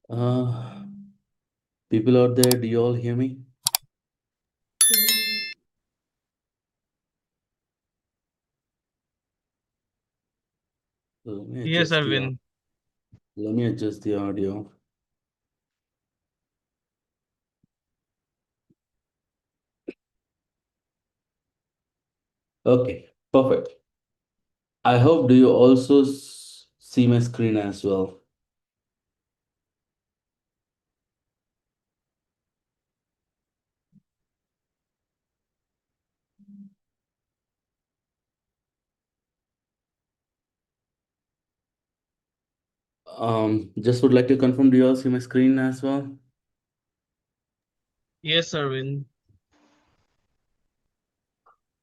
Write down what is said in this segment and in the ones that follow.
Uh, People out there, do you all hear me? Let me Yes, adjust the Arvind. let me adjust the audio. Okay, perfect. I hope do you also see my screen as well. Just would like to confirm, do you all see my screen as well? Yes, Arvind.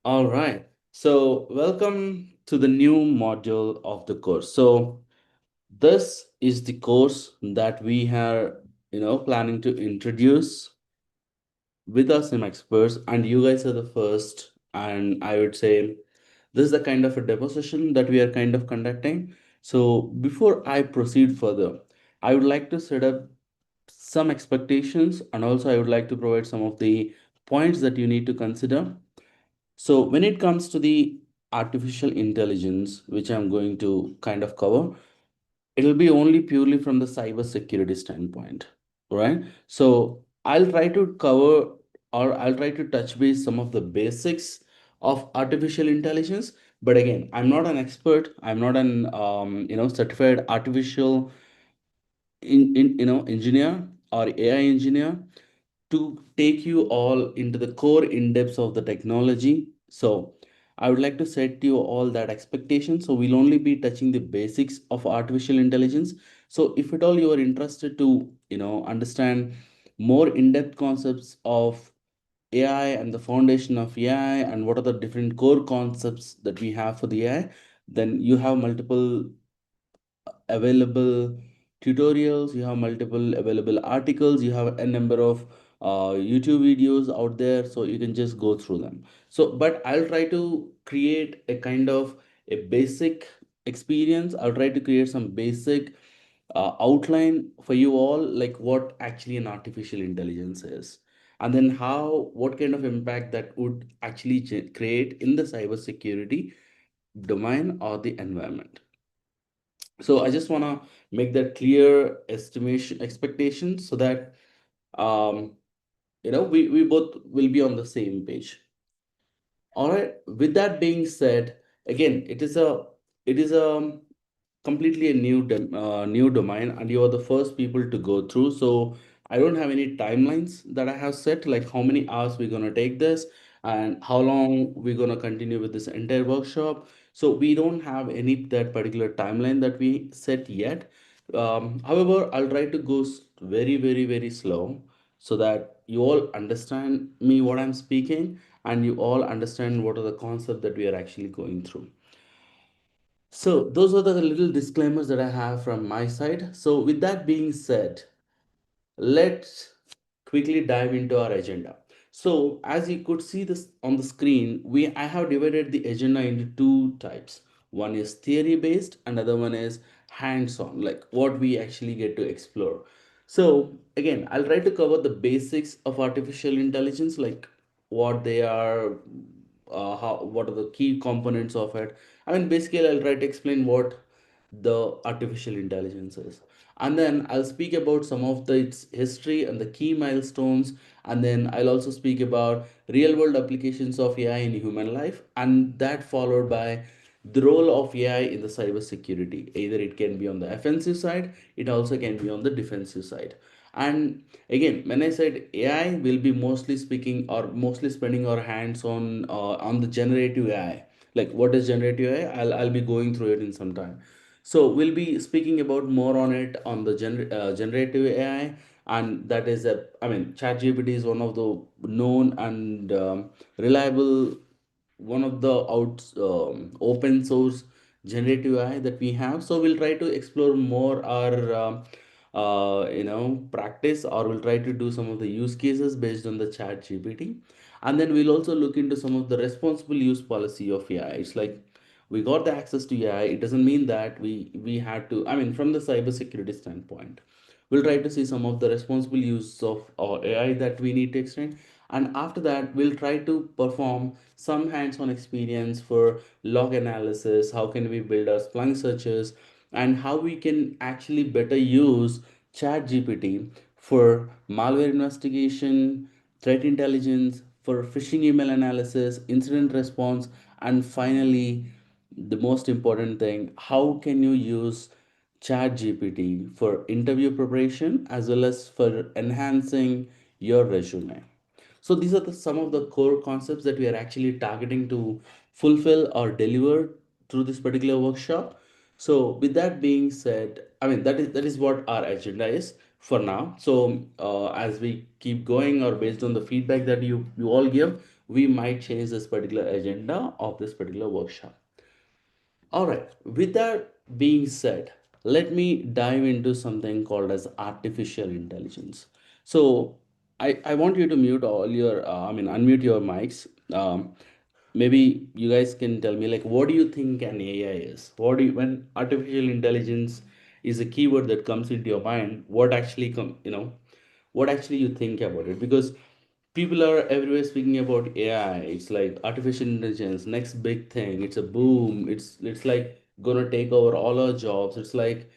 All right. So welcome to the new module of the course. So this is the course that we are, planning to introduce with us some experts, and you guys are the first. And I would say this is the kind of a demo session that we are kind of conducting. So before I proceed further, I would like to set up some expectations, and also I would like to provide some of the points that you need to consider. So when it comes to the artificial intelligence, which I'm going to kind of cover, it'll be only purely from the cyber security standpoint, right? So I'll try to cover, or I'll try to touch base some of the basics of artificial intelligence. But again, I'm not an expert. I'm not an certified artificial engineer or AI engineer to take you all into the core in depths of the technology. So I would like to set you all that expectation. So we'll only be touching the basics of artificial intelligence. So if at all you are interested to, understand more in-depth concepts of AI and the foundation of AI and what are the different core concepts that we have for the AI, then you have multiple available tutorials, you have multiple available articles, you have a number of YouTube videos out there, so you can just go through them. So but I'll try to create a kind of a basic experience. I'll try to create some basic outline for you all, like what actually an artificial intelligence is, and then how, what kind of impact that would actually create in the cybersecurity domain or the environment. So I just want to make that clear estimation expectation, so that we both will be on the same page. All right, with that being said, again, it is a completely a new domain, and you are the first people to go through. So I don't have any timelines that I have set, like how many hours we're going to take this and how long we're going to continue with this entire workshop. So we don't have any that particular timeline that we set yet. However, I'll try to go very, very, very slow, so that you all understand me what I'm speaking, and you all understand what are the concepts that we are actually going through. So those are the little disclaimers that I have from my side. So with that being said, let's quickly dive into our agenda. So as you could see this on the screen, I have divided the agenda into two types. One is theory based, another one is hands on, like what we actually get to explore. So again, I'll try to cover the basics of artificial intelligence, like what they are, what are the key components of it. I mean, basically, I'll try to explain what the artificial intelligence is, and then I'll speak about some of its history and the key milestones, and then I'll also speak about real world applications of AI in human life, and that followed by the role of AI in the cyber security. Either it can be on the offensive side, it also can be on the defensive side. And again, when I said AI, will be mostly speaking or mostly spending our hands on the generative AI. Like what is generative AI? I'll be going through it in some time. So we'll be speaking about more on it on the generative AI, and that is a, I mean, ChatGPT is one of the known and reliable, one of the open source generative AI that we have. So we'll try to explore more our practice, or we'll try to do some of the use cases based on the ChatGPT, and then we'll also look into some of the responsible use policy of AI. It's like we got the access to AI. It doesn't mean that we had to. I mean, from the cybersecurity standpoint, We'll try to see some of the responsible use of our AI that we need to extend. And after that, we'll try to perform some hands-on experience for log analysis. How can we build our Splunk searches, and how we can actually better use Chat GPT for malware investigation, threat intelligence, for phishing email analysis, incident response, and finally, the most important thing, how can you use Chat GPT for interview preparation as well as for enhancing your resume. So these are some of the core concepts that we are actually targeting to fulfill or deliver through this particular workshop. So with that being said, I mean that is what our agenda is for now. So as we keep going, or based on the feedback that you all give, we might change this particular agenda of this particular workshop. All right, with that being said, let me dive into something called as artificial intelligence. So I want you to mute all your, unmute your mics. Maybe you guys can tell me, like, what do you think an AI is? When artificial intelligence is a keyword that comes into your mind, what actually you think about it? Because people are everywhere speaking about AI. It's like artificial intelligence, next big thing. It's a boom. It's like gonna take over all our jobs. It's like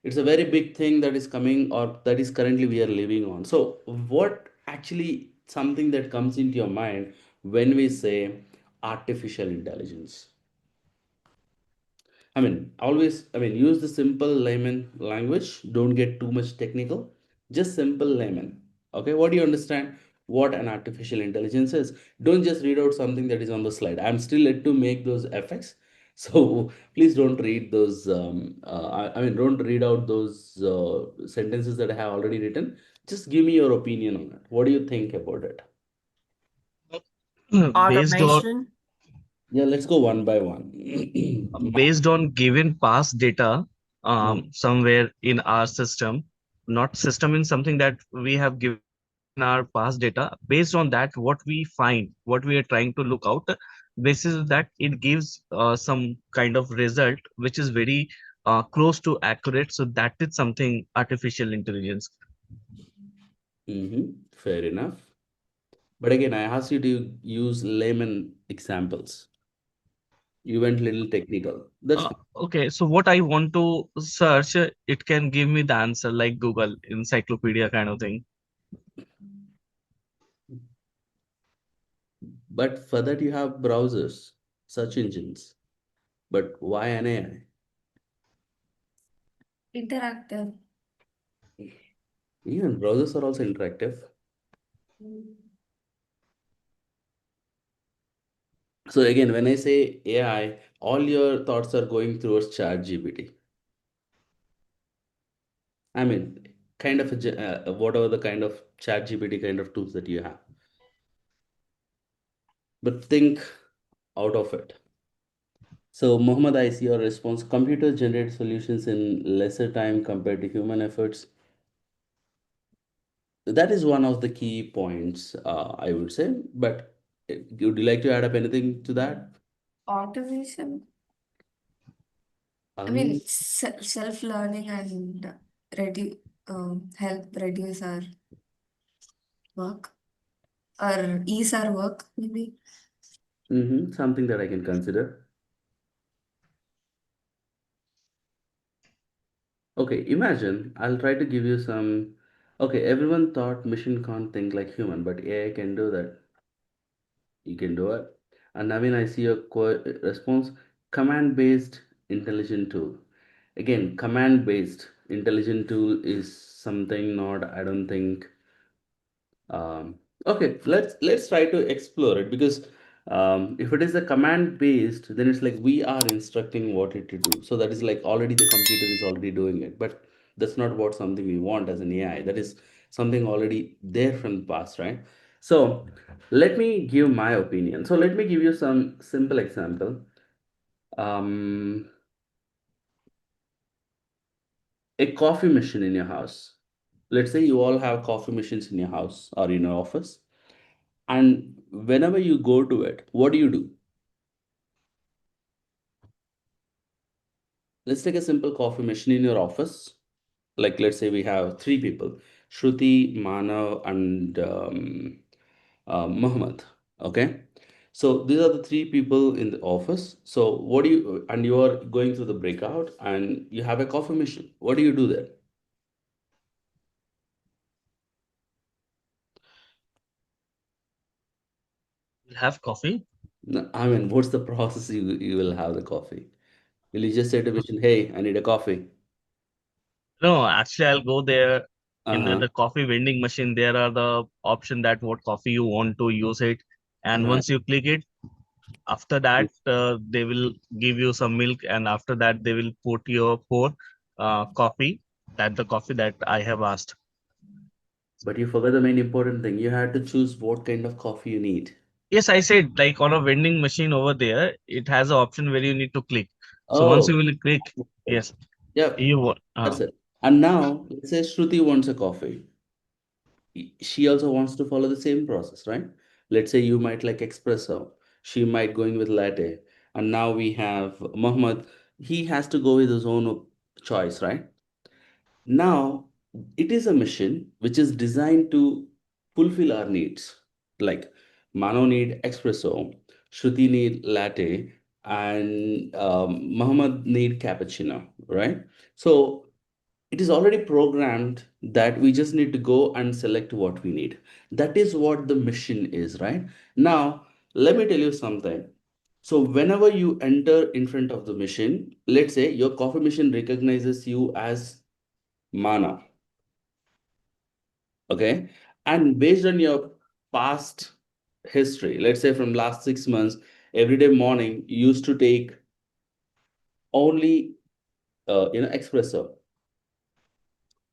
it's a very big thing that is coming, or that is currently we are living on. So what actually something that comes into your mind when we say artificial intelligence? Use the simple layman language. Don't get too much technical. Just simple layman. Okay, what do you understand? What an artificial intelligence is? Don't just read out something that is on the slide. I'm still yet to make those effects, so please don't read those. Don't read out those sentences that I have already written. Just give me your opinion on it. What do you think about it? Based on Automation. Yeah, let's go one by one. based on given past data Mhm. somewhere in our system, not system in something that we have given our past data. Based on that, what we find, what we are trying to look out, this is that it gives some kind of result which is very close to accurate. So that is something artificial intelligence. Fair enough. But again, I asked you to use layman examples. You went little technical. That's fine. Okay, so what I want to search, it can give me the answer like Google encyclopedia kind of thing. But for that, you have browsers, search engines. But why an AI? Interactive. Even browsers are also interactive. So again, when I say AI, all your thoughts are going towards ChatGPT. I mean, kind of whatever the kind of ChatGPT kind of tools that you have. But think out of it. So, Mohammed, I see your response. Computer generate solutions in lesser time compared to human efforts. That is one of the key points, I would say. But would you like to add up anything to that? Automation. I Um, mean, self-learning and help reduce our work or ease our work, maybe. Something that I can consider. Okay, imagine I'll try to give you some. Okay, everyone thought machine can't think like human, but AI can do that. You can do it. And Naveen, I see your response. Command-based intelligent tool. Again, command-based intelligent tool is something not, I don't think. Okay, let's try to explore it, because if it is a command based, then it's like we are instructing what it to do. So that is like already the computer is already doing it, but that's not what something we want as an AI. That is something already there from the past, right? So let me give my opinion. So let me give you some simple example. Um, a coffee machine in your house. Let's say you all have coffee machines in your house or in your office, and whenever you go to it, what do you do? Let's take a simple coffee machine in your office. like let's say we have three people, Shruti, Manav, and Muhammad. Okay. So these are the three people in the office. So what do you, and you are going through the breakout and you have a coffee machine. What do you do there? We'll have coffee. No, I mean, what's the process you will have the coffee? Will you just say to the machine, hey, I need a coffee? No, actually, I'll go there in Uh-huh. the coffee vending machine. There are the option that what coffee you want to use it, and Right. once you click it, after that they will give you some milk, and after that they will put your pour coffee, that the coffee that I have asked. But you forgot the main important thing. You had to choose what kind of coffee you need. Yes, I said like on a vending machine over there, it has an option where you need to click. So once you Oh, will click, okay. yes, Yeah, you want. that's it. And now, let's say Shruti wants a coffee. She also wants to follow the same process, right? Let's say you might like espresso. She might going with latte. And now we have Muhammad. He has to go with his own choice, right? Now, it is a machine which is designed to fulfill our needs. Like Mano need espresso, Shruti need latte, and Muhammad need cappuccino, right? So it is already programmed that we just need to go and select what we need. That is what the machine is, right? Now, let me tell you something. So whenever you enter in front of the machine, let's say your coffee machine recognizes you as Mana. Okay. And based on your past history, let's say from last 6 months, every day morning you used to take only espresso,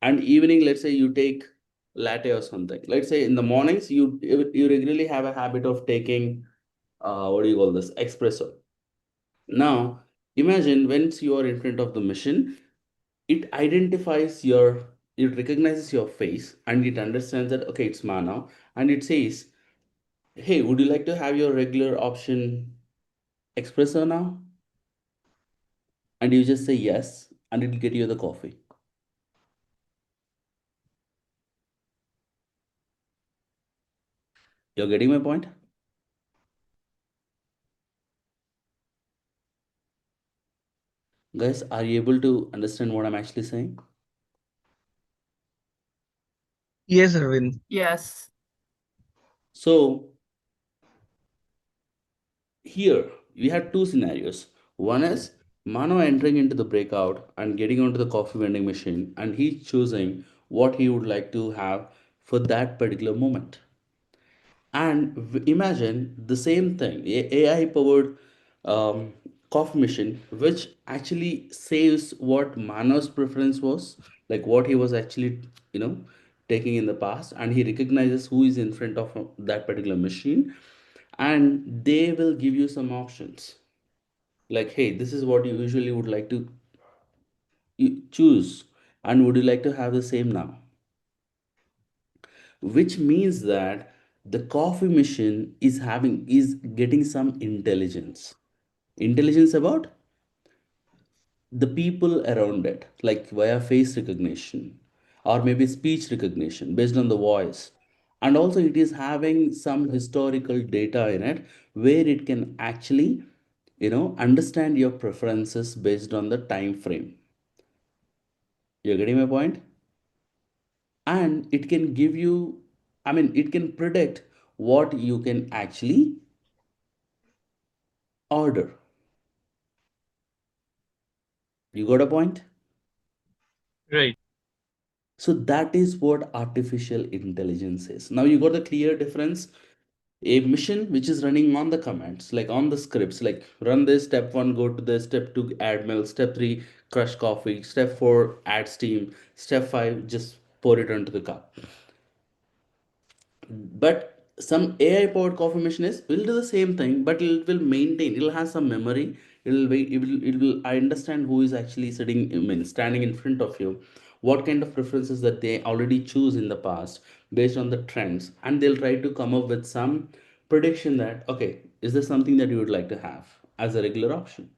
and evening, let's say you take latte or something. Let's say in the mornings you regularly have a habit of taking what do you call this, espresso. Now imagine once you are in front of the machine, it identifies your, it recognizes your face and it understands that okay, it's Mana, and it says, hey, would you like to have your regular option espresso now? And you just say yes, and it'll get you the coffee. You're getting my point? Guys, are you able to understand what I'm actually saying? Yes, Arvind. Yes. So here we had two scenarios. One is Mano entering into the breakout and getting onto the coffee vending machine, and he's choosing what he would like to have for that particular moment. And imagine the same thing, AI powered coffee machine, which actually saves what Mano's preference was, like what he was actually, you know, taking in the past, and he recognizes who is in front of that particular machine, and they will give you some options like, hey, this is what you usually would like to choose, and would you like to have the same now? Which means that the coffee machine is getting some intelligence about the people around it, like via face recognition or maybe speech recognition based on the voice. And also it is having some historical data in it where it can actually, understand your preferences based on the time frame. You're getting my point? And it can give you, I mean, it can predict what you can actually order. You got a point? Right. So that is what artificial intelligence is. Now you got the clear difference. A mission which is running on the commands, like on the scripts, like run this, step one, go to this, step two, add milk, step three, crush coffee, step four, add steam, step five, just pour it onto the cup. But some AI powered coffee machines will do the same thing, but it will maintain, it'll have some memory. It will I understand who is actually sitting, I mean, standing in front of you, what kind of preferences that they already choose in the past based on the trends, and they'll try to come up with some prediction that, okay, is this something that you would like to have as a regular option?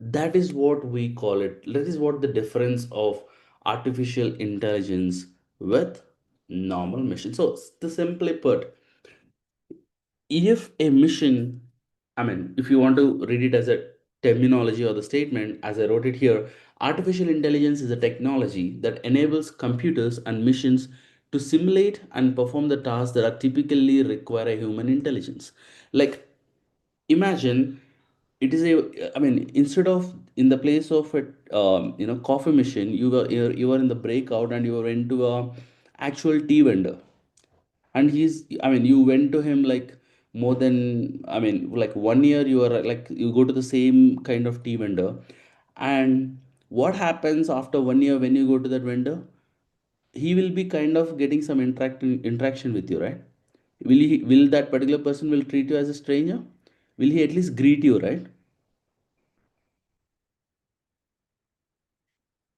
That is what we call it. That is what the difference of artificial intelligence with normal machine. So to simply put, if a mission, I mean, if you want to read it as a terminology or the statement, as I wrote it here, artificial intelligence is a technology that enables computers and machines to simulate and perform the tasks that are typically require a human intelligence. Like, imagine it is a, I mean, instead of in the place of a coffee machine, you were in the breakout and you were into a actual tea vendor, and I mean, you went to him like more than, I mean, like 1 year you are like you go to the same kind of tea vendor. And what happens after 1 year when you go to that vendor? He will be kind of getting some interaction with you, right? Will that particular person will treat you as a stranger? Will he at least greet you, right?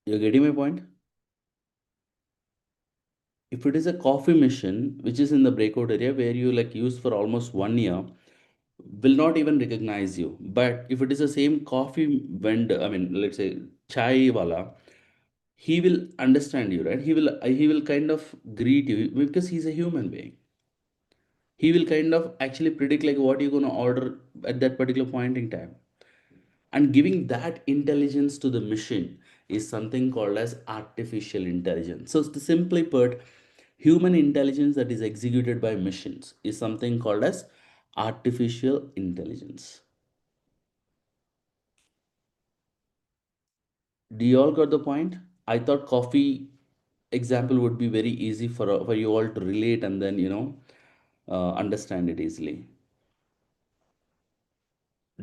You're getting my point? If it is a coffee machine which is in the breakout area where you like use for almost 1 year, will not even recognize you. But if it is the same coffee vendor, I mean, let's say chai wala, he will understand you, right? He will kind of greet you because he's a human being. He will kind of actually predict like what you're gonna order at that particular point in time. And giving that intelligence to the machine is something called as artificial intelligence. So to simply put, human intelligence that is executed by machines is something called as artificial intelligence. Do you all got the point? I thought coffee example would be very easy for you all to relate and then understand it easily.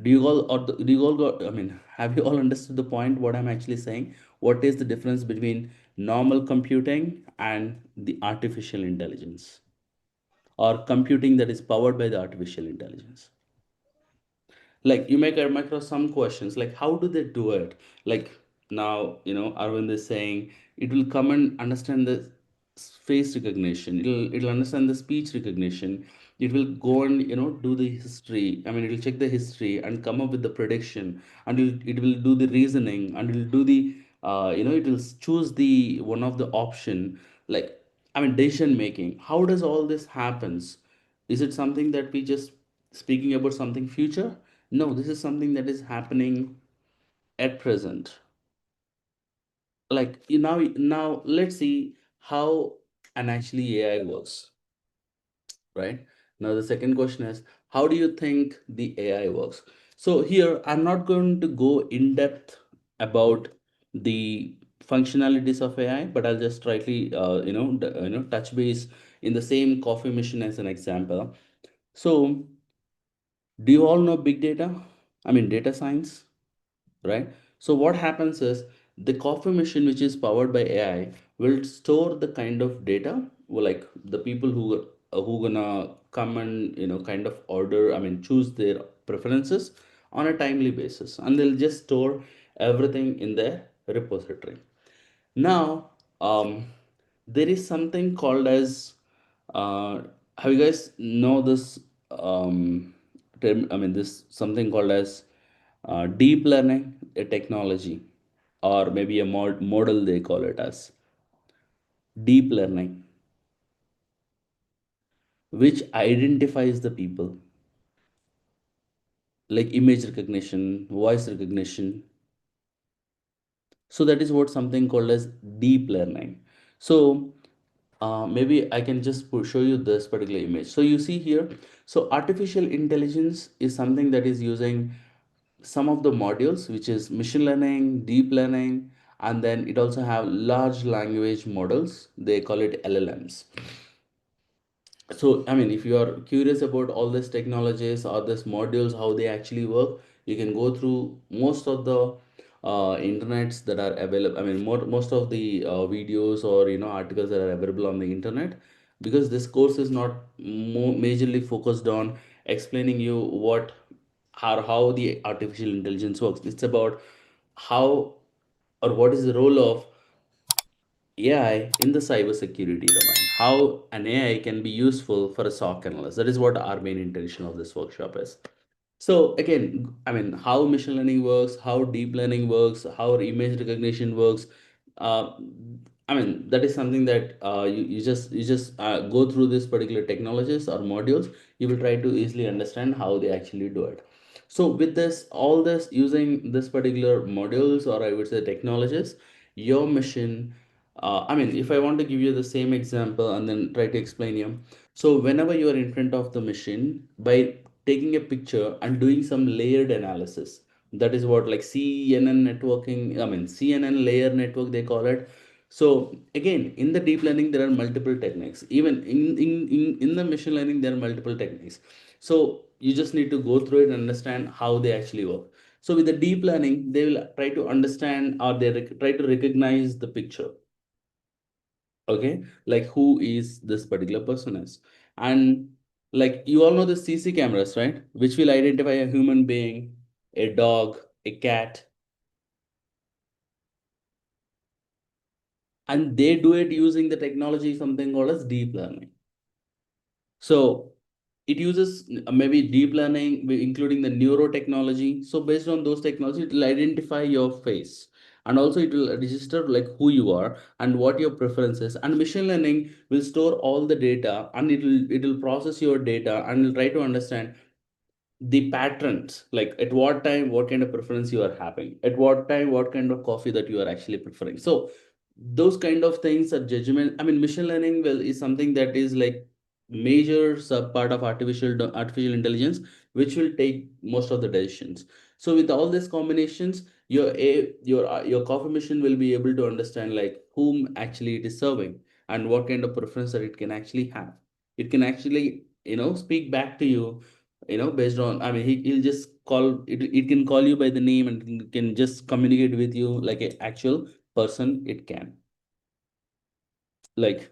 Do you all got? I mean, have you all understood the point? What I'm actually saying? What is the difference between normal computing and the artificial intelligence, or computing that is powered by the artificial intelligence? Like you may come across some questions like how do they do it? Like now, Arvind is saying it will come and understand the face recognition, it'll understand the speech recognition, it will go and do the history, I mean, it will check the history and come up with the prediction, and it will do the reasoning, and it will do the it will choose the one of the option, like, I mean, decision making. How does all this happens? Is it something that we just speaking about something future? No, this is something that is happening at present. Like now let's see how an actually AI works, right? Now the second question is, how do you think the AI works? So here I'm not going to go in depth about the functionalities of AI, but I'll just slightly touch base in the same coffee machine as an example. So do you all know big data? I mean, data science, right? So what happens is the coffee machine, which is powered by AI, will store the kind of data, well, like the people who gonna come and kind of order, I mean, choose their preferences on a timely basis, and they'll just store everything in their repository. Now, there is something called as have you guys know this term? I mean, this something called as deep learning, a technology, or maybe a model they call it as deep learning, which identifies the people, like image recognition, voice recognition. So that is what something called as deep learning. So maybe I can just show you this particular image. So you see here, so artificial intelligence is something that is using some of the modules, which is machine learning, deep learning, and then it also have large language models. They call it LLMs. So I mean, if you are curious about all these technologies or these modules, how they actually work, you can go through most of the internets that are available, I mean, most of the videos or articles that are available on the internet, because this course is not majorly focused on explaining you what or how the artificial intelligence works. It's about how or what is the role of AI in the cybersecurity domain, how an AI can be useful for a SOC analyst. That is what our main intention of this workshop is. So again, I mean, how machine learning works, how deep learning works, how image recognition works. Uh, I mean, that is something that you just go through this particular technologies or modules. You will try to easily understand how they actually do it. So with this, all this using this particular modules, or I would say technologies, your machine. I mean, if I want to give you the same example and then try to explain you. So whenever you are in front of the machine, by taking a picture and doing some layered analysis, that is what like CNN networking, I mean CNN layer network they call it. So again, in the deep learning there are multiple techniques. Even in the machine learning there are multiple techniques. So you just need to go through it and understand how they actually work. So with the deep learning they will try to understand, or they try to recognize the picture. Okay, like who is this particular person is. And like you all know the CC cameras, right, which will identify a human being, a dog, a cat, and they do it using the technology something called as deep learning. So it uses maybe deep learning including the neurotechnology. So based on those technology it will identify your face, and also it will register like who you are and what your preference is. And machine learning will store all the data, and it will process your data and will try to understand the patterns, like at what time what kind of preference you are having, at what time what kind of coffee that you are actually preferring. So those kind of things are judgment. I mean, machine learning will is something that is like major sub part of artificial intelligence, which will take most of the decisions. So with all these combinations, your coffee machine will be able to understand like whom actually it is serving, and what kind of preference that it can actually have. It can actually speak back to you, based on, I mean, he'll just call it, it can call you by the name and can just communicate with you like an actual person. It can, like,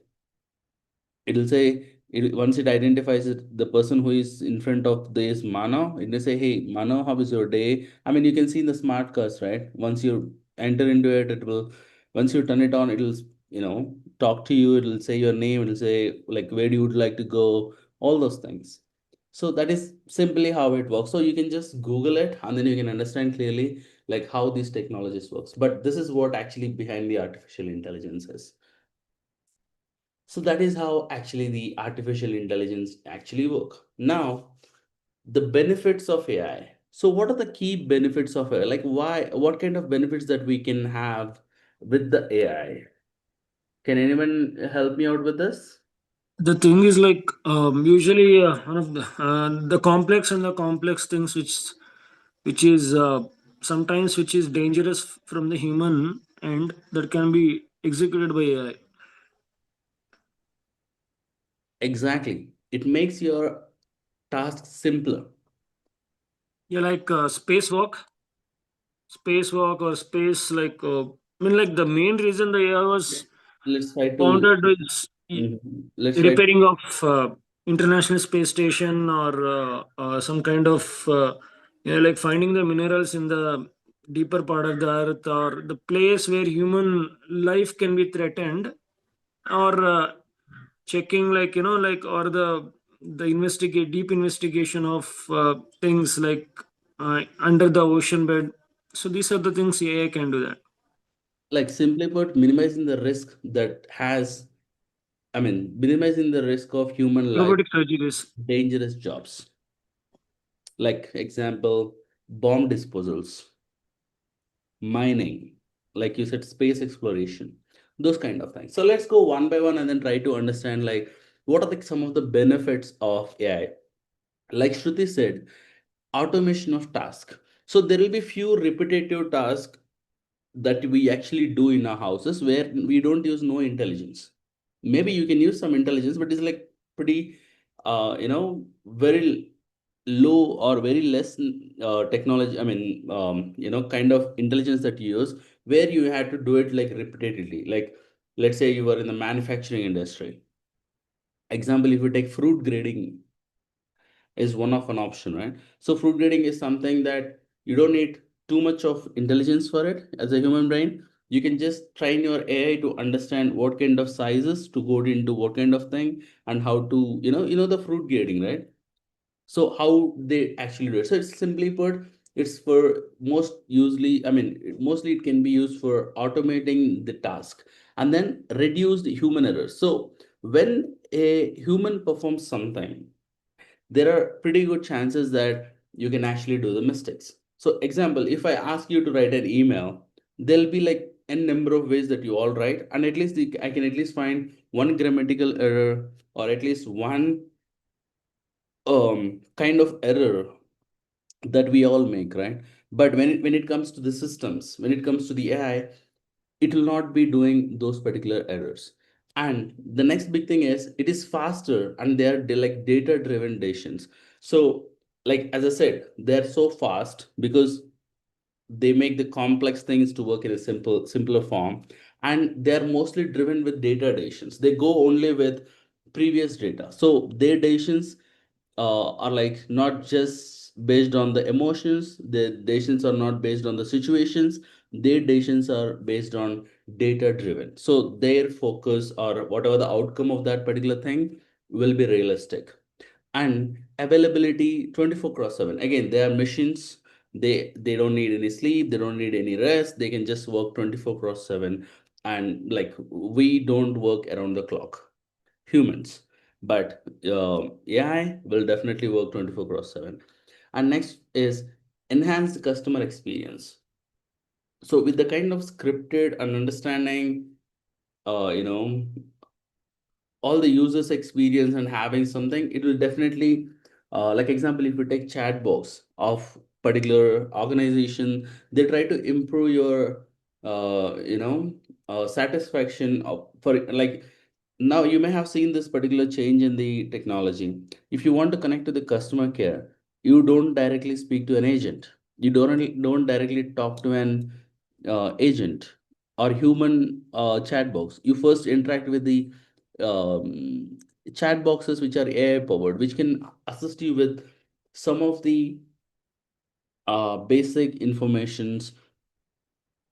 it'll say once it identifies it, the person who is in front of this Mano, it will say, hey Mano, how is your day? I mean, you can see in the smart cars, right? Once you enter into it, it will, once you turn it on, it'll talk to you, it'll say your name, it'll say like where do you would like to go, all those things. So that is simply how it works. So you can just Google it and then you can understand clearly like how these technologies works. But this is what actually behind the artificial intelligence is. So that is how actually the artificial intelligence actually work. Now, the benefits of AI. So what are the key benefits of AI? Like why, what kind of benefits that we can have with the AI? Can anyone help me out with this? The thing is like usually one of the complex and the complex things which is sometimes which is dangerous from the human end that can be executed by AI. Exactly. It makes your task simpler. Yeah, like spacewalk or space like I mean like the main reason the AI was Let's try to founded is let's try. repairing of international space station or some kind of like finding the minerals in the deeper part of the earth or the place where human life can be threatened or checking like like or the investigate deep investigation of things like under the ocean bed. So these are the things AI can do that. Like simply put, minimizing the risk that has, I mean, minimizing the risk of human life, Robotic surgeries. dangerous jobs. Like example, bomb disposals, mining, like you said, space exploration, those kind of things. So let's go one by one and then try to understand like what are some of the benefits of AI. Like Shruti said, automation of task. So there will be few repetitive tasks that we actually do in our houses where we don't use no intelligence. Maybe you can use some intelligence, but it's like pretty very low or very less technology, I mean, kind of intelligence that you use, where you had to do it like repetitively. Like let's say you were in the manufacturing industry. Example, if you take fruit grading is one of an option, right? So fruit grading is something that you don't need too much of intelligence for it as a human brain. You can just train your AI to understand what kind of sizes to go into what kind of thing, and how to, the fruit grading, right? So how they actually do it? So it's simply put, it's for most usually, I mean, mostly it can be used for automating the task and then reduce the human errors. So when a human performs something, there are pretty good chances that you can actually do the mistakes. So example, if I ask you to write an email, there'll be like n number of ways that you all write, and at least I can at least find one grammatical error or at least one kind of error that we all make, right? But when it comes to the systems, when it comes to the AI, it will not be doing those particular errors. And the next big thing is it is faster, and they are like data driven decisions. So like as I said, they're so fast because they make the complex things to work in a simpler form, and they're mostly driven with data decisions. They go only with previous data, so their decisions are like not just based on the emotions. Their decisions are not based on the situations. Their decisions are based on data driven, so their focus or whatever the outcome of that particular thing will be realistic. And availability 24 cross 7, again they are machines. They don't need any sleep, they don't need any rest, they can just work 24 cross 7. And like we don't work around the clock, humans, but AI will definitely work 24 cross 7. And next is enhance the customer experience. So with the kind of scripted and understanding, you know, all the users experience and having something, it will definitely like example, if you take chat box of particular organization, they try to improve your satisfaction of, for like, now you may have seen this particular change in the technology. If you want to connect to the customer care, you don't directly speak to an agent, you don't directly talk to an agent or human chat box. You first interact with the um, chat boxes which are AI powered, which can assist you with some of the basic informations,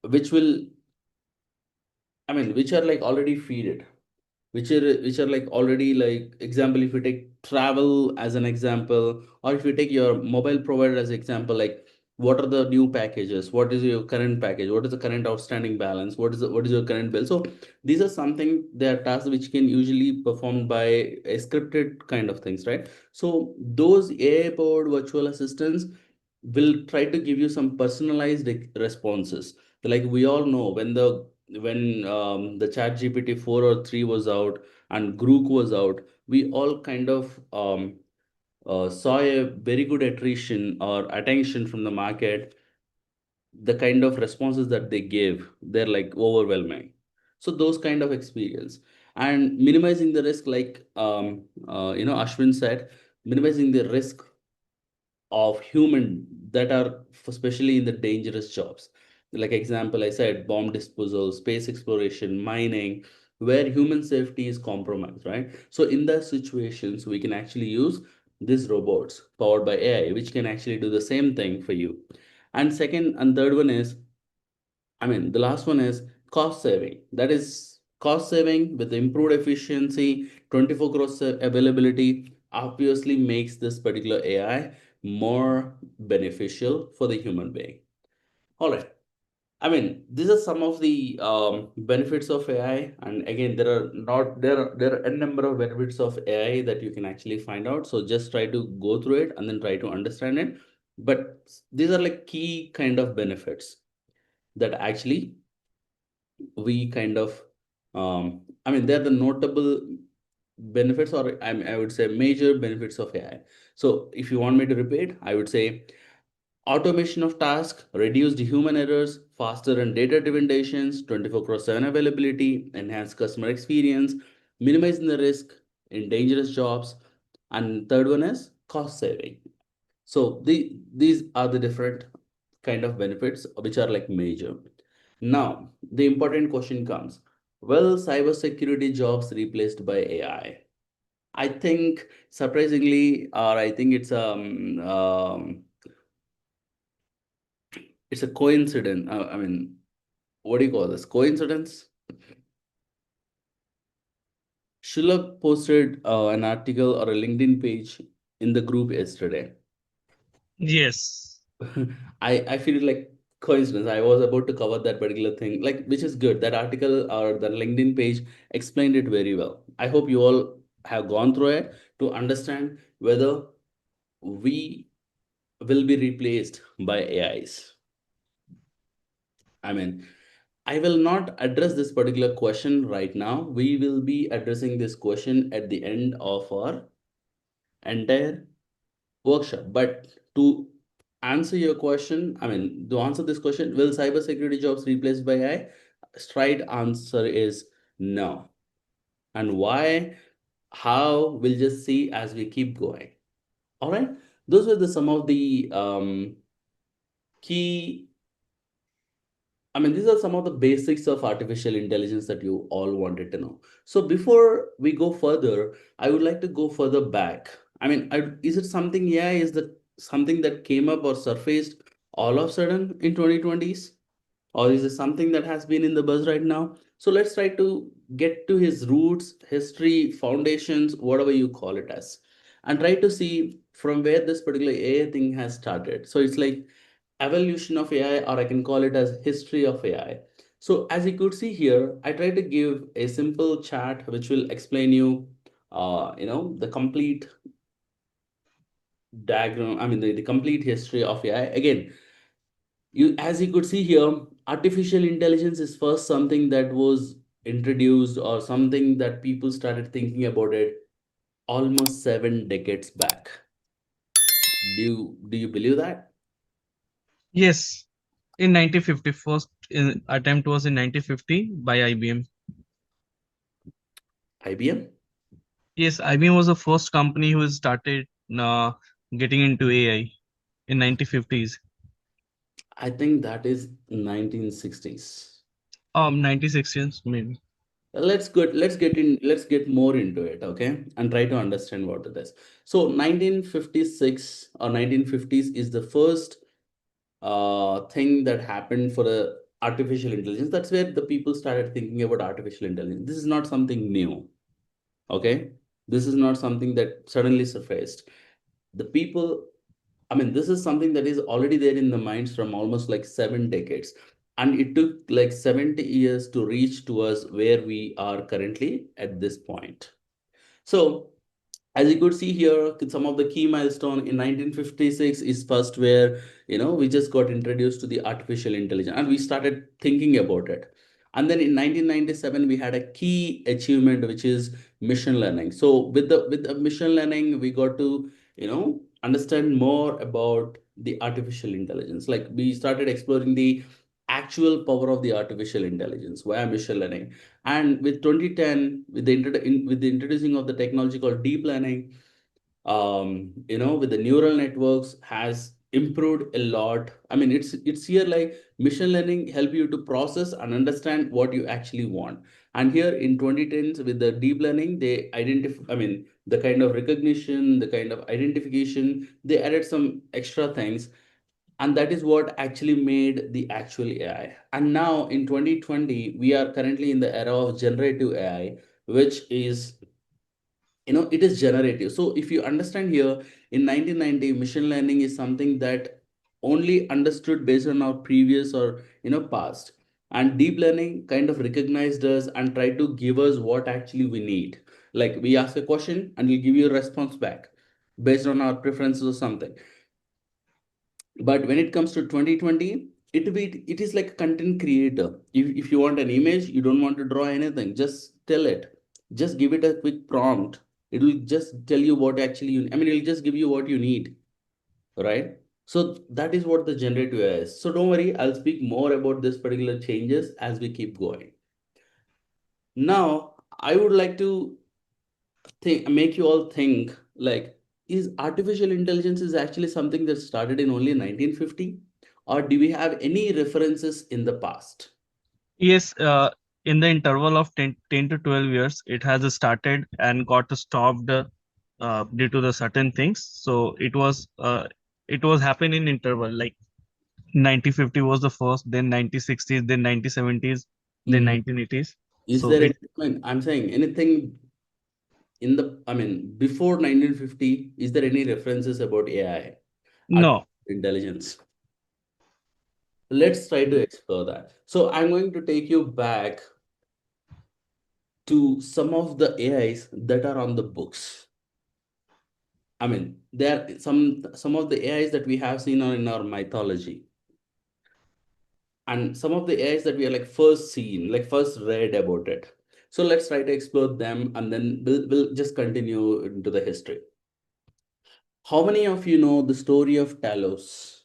which will, I mean, which are like already feeded, which are like already, like example, if you take travel as an example, or if you take your mobile provider as example, like what are the new packages, what is your current package, what is the current outstanding balance, what is your current bill. So these are something, they are tasks which can usually performed by a scripted kind of things, right? So those AI powered virtual assistants will try to give you some personalized responses. Like we all know, when the chat GPT 4 or 3 was out and Grook was out, we all kind of saw a very good attrition or attention from the market. The kind of responses that they gave, they're like overwhelming. So those kind of experience. And minimizing the risk, like Ashwin said, minimizing the risk of human that are especially in the dangerous jobs. Like example, I said bomb disposal, space exploration, mining, where human safety is compromised, right? So in those situations, we can actually use these robots powered by AI, which can actually do the same thing for you. And second and third one is, I mean, the last one is cost saving. That is cost saving with improved efficiency, 24 cross availability obviously makes this particular AI more beneficial for the human being. All right. I mean, these are some of the benefits of AI, and again, there are a number of benefits of AI that you can actually find out. So just try to go through it and then try to understand it. But these are like key kind of benefits that actually we kind of I mean, they're the notable benefits, or I would say major benefits of AI. So if you want me to repeat, I would say automation of tasks, reduced human errors, faster and data driven decisions, 24 cross 7 availability, enhanced customer experience, minimizing the risk in dangerous jobs, and third one is cost saving. So these are the different kind of benefits which are like major. Now, the important question comes, will cybersecurity jobs replaced by AI? I think surprisingly, or I think it's a coincidence. I mean, what do you call this? Coincidence? Shulab posted an article or a LinkedIn page in the group yesterday. Yes. I feel like coincidence. I was about to cover that particular thing, like, which is good. That article or the LinkedIn page explained it very well. I hope you all have gone through it to understand whether we will be replaced by AIs. I mean, I will not address this particular question right now. We will be addressing this question at the end of our entire workshop. But to answer your question, to answer this question, will cybersecurity jobs replaced by AI? Straight answer is no. And why? How? We'll just see as we keep going. All right. Those were the some of the key. These are some of the basics of artificial intelligence that you all wanted to know. So before we go further, I would like to go further back. Is it something AI is the something that came up or surfaced all of a sudden in 2020s? Or is it something that has been in the buzz right now? So let's try to get to his roots, history, foundations, whatever you call it as, and try to see from where this particular AI thing has started. So it's like evolution of AI, or I can call it as history of AI. So as you could see here, I try to give a simple chart which will explain you, the complete diagram. The complete history of AI. Again, as you could see here, artificial intelligence is first something that was introduced or something that people started thinking about it almost 7 decades back. Do you believe that? Yes. In 1950, first attempt was in 1950 by IBM. IBM? Yes, IBM was the first company who started getting into AI in 1950s. I think that is 1960s. 1960s maybe. Let's get more into it, okay, and try to understand what it is. So 1956 or 1950s is the first thing that happened for the artificial intelligence. That's where the people started thinking about artificial intelligence. This is not something new, okay. This is not something that suddenly surfaced. The people, this is something that is already there in the minds from almost like 7 decades. And it took like 70 years to reach to us where we are currently at this point. So as you could see here, some of the key milestone in 1956 is first where, we just got introduced to the artificial intelligence and we started thinking about it. And then in 1997, we had a key achievement, which is machine learning. So with the machine learning, we got to, understand more about the artificial intelligence. Like we started exploring the actual power of the artificial intelligence via machine learning. And with 2010, with the introducing of the technology called deep learning, with the neural networks has improved a lot. It's here like machine learning help you to process and understand what you actually want. And here in 2010s with the deep learning, they identify, the kind of recognition, the kind of identification, they added some extra things, and that is what actually made the actual AI. And now in 2020, we are currently in the era of generative AI, which is, it is generative. So if you understand here, in 1990, machine learning is something that only understood based on our previous or, past. And deep learning kind of recognized us and tried to give us what actually we need. Like we ask a question and we'll give you a response back based on our preferences or something. But when it comes to 2020, it is like a content creator. If you want an image, you don't want to draw anything, just tell it, just give it a quick prompt. It will just tell you what actually it'll just give you what you need, right? So that is what the generative AI is. So don't worry, I'll speak more about this particular changes as we keep going. Now I would like to make you all think, like, is artificial intelligence is actually something that started in only 1950, or do we have any references in the past? Yes, in the interval of 10 to 12 years, it has started and got stopped due to the certain things. So it was happening in interval like 1950 was the first, then 1960s, then 1970s, then Mhm. 1980s. Is So there it anything, I'm saying anything in the, I mean, before 1950, is there any references about AI, No. artificial intelligence? Let's try to explore that. So I'm going to take you back to some of the AIs that are on the books. I mean, there are some of the AIs that we have seen in our mythology, and some of the AIs that we are like first seen, like first read about it. So let's try to explore them, and then we'll just continue into the history. How many of you know the story of Talos?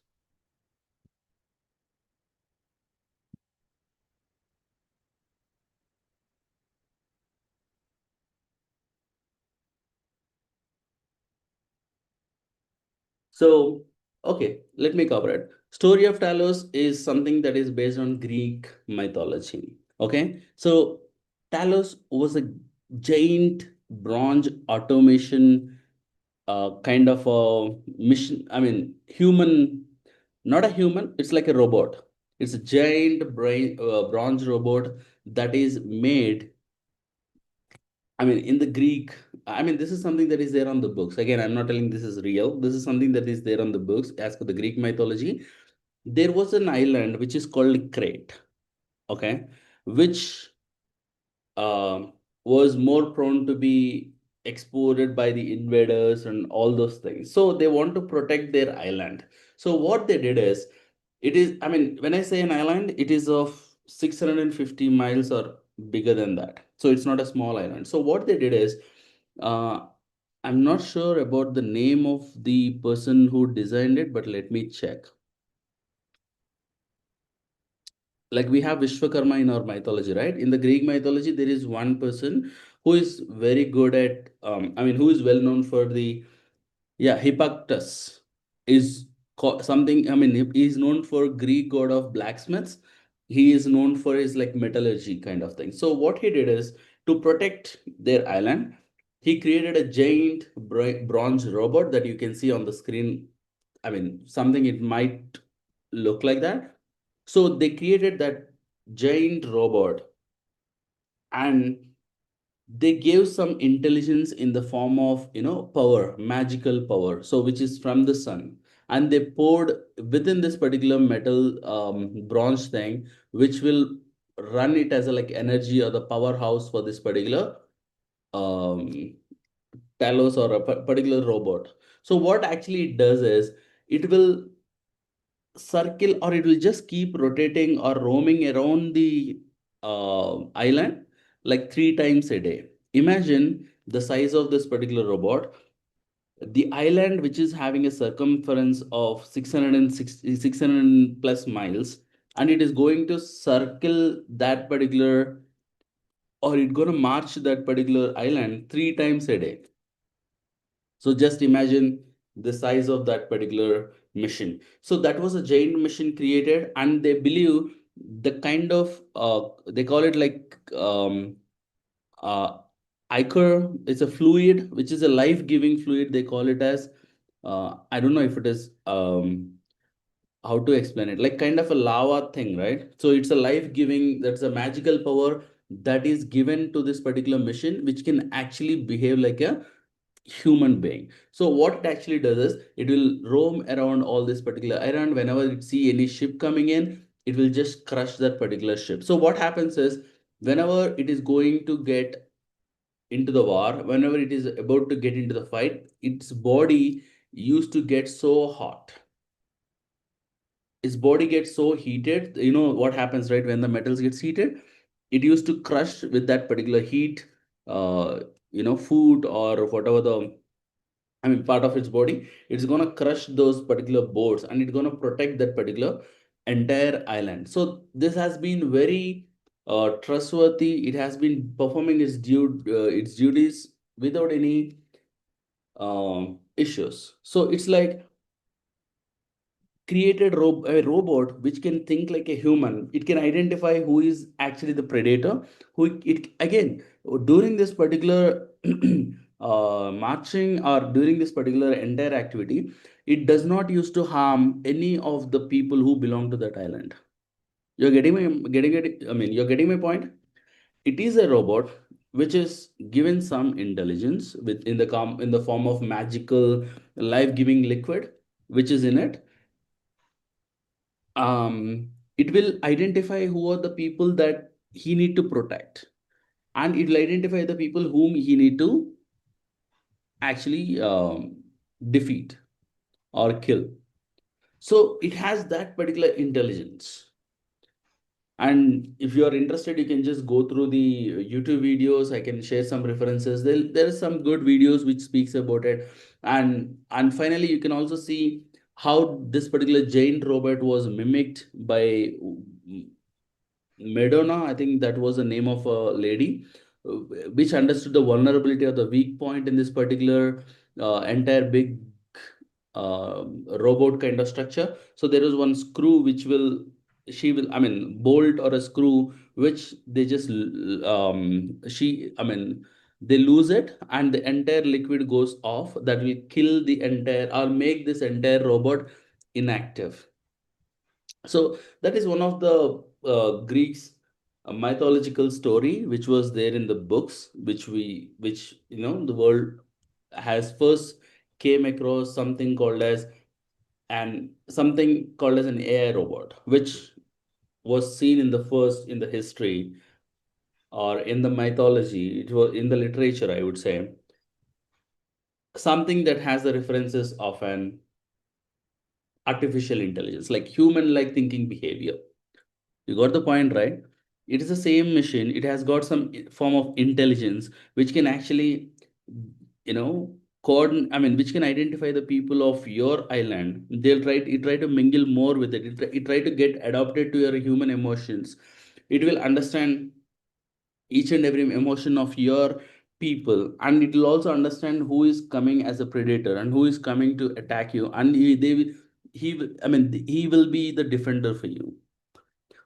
So, okay, let me cover it. Story of Talos is something that is based on Greek mythology. Okay, so Talos was a giant bronze automation kind of a mission. I mean, human, not a human, it's like a robot. It's a giant bronze robot that is made, I mean, in the Greek, I mean, this is something that is there on the books. Again, I'm not telling this is real. This is something that is there on the books. As per the Greek mythology, there was an island which is called Crete, okay, which uh, was more prone to be exported by the invaders and all those things. So they want to protect their island. So what they did is, it is, I mean, when I say an island, it is of 650 miles or bigger than that. So it's not a small island. So what they did is, uh, I'm not sure about the name of the person who designed it, but let me check. Like we have Vishwakarma in our mythology, right? In the Greek mythology, there is one person who is very good at, I mean, who is well known for the, yeah, Hippocrates is something, I mean, he is known for Greek god of blacksmiths. He is known for his like metallurgy kind of thing. So what he did is, to protect their island, he created a giant bronze robot that you can see on the screen. I mean, something it might look like that. So they created that giant robot, and they gave some intelligence in the form of, power, magical power, so which is from the sun. And they poured within this particular metal bronze thing, which will run it as a like energy or the powerhouse for this particular um, Talos or a particular robot. So what actually it does is, it will circle, or it will just keep rotating or roaming around the island like 3 times a day. Imagine the size of this particular robot. The island, which is having a circumference of 660, 600 plus miles, and it is going to circle that particular, or it's going to march that particular island 3 times a day. So just imagine the size of that particular mission. So that was a giant mission created, and they believe the kind of they call it like ichor. It's a fluid which is a life-giving fluid. They call it as I don't know if it is how to explain it, like kind of a lava thing, right? So it's a life-giving. That's a magical power that is given to this particular mission, which can actually behave like a human being. So what it actually does is, it will roam around all this particular island. Whenever it see any ship coming in, it will just crush that particular ship. So what happens is, whenever it is going to get into the war, whenever it is about to get into the fight, its body used to get so hot. Its body gets so heated. You know what happens, right? When the metals gets heated, it used to crush with that particular heat, uh, food or whatever the, I mean, part of its body, it's gonna crush those particular boards, and it's gonna protect that particular entire island. So this has been very trustworthy. It has been performing its duties without any issues. So it's like created a robot which can think like a human. It can identify who is actually the predator. Who it again, during this particular marching, or during this particular entire activity, it does not used to harm any of the people who belong to that island. You're getting my getting it? I mean, you're getting my point. It is a robot which is given some intelligence in the form of magical life-giving liquid which is in it. It will identify who are the people that he need to protect, and it will identify the people whom he need to actually defeat or kill. So it has that particular intelligence. And if you are interested, you can just go through the YouTube videos. I can share some references. There are some good videos which speaks about it. And finally, you can also see how this particular giant robot was mimicked by Madonna. I think that was the name of a lady, which understood the vulnerability or the weak point in this particular entire big robot kind of structure. So there is one screw which I mean, bolt or a screw which they just they lose it, and the entire liquid goes off. That will kill the entire or make this entire robot inactive. So that is one of the Greeks mythological story which was there in the books, which the world has first came across something called as an AI robot, which was seen in the first in the history or in the mythology. It was in the literature, I would say, something that has the references of an artificial intelligence, like human-like thinking behavior. You got the point, right? It is the same machine. It has got some form of intelligence which can actually, coordinate. I mean, which can identify the people of your island. It try to mingle more with it. It try to get adapted to your human emotions. It will understand each and every emotion of your people, and it will also understand who is coming as a predator and who is coming to attack you, and he will be the defender for you.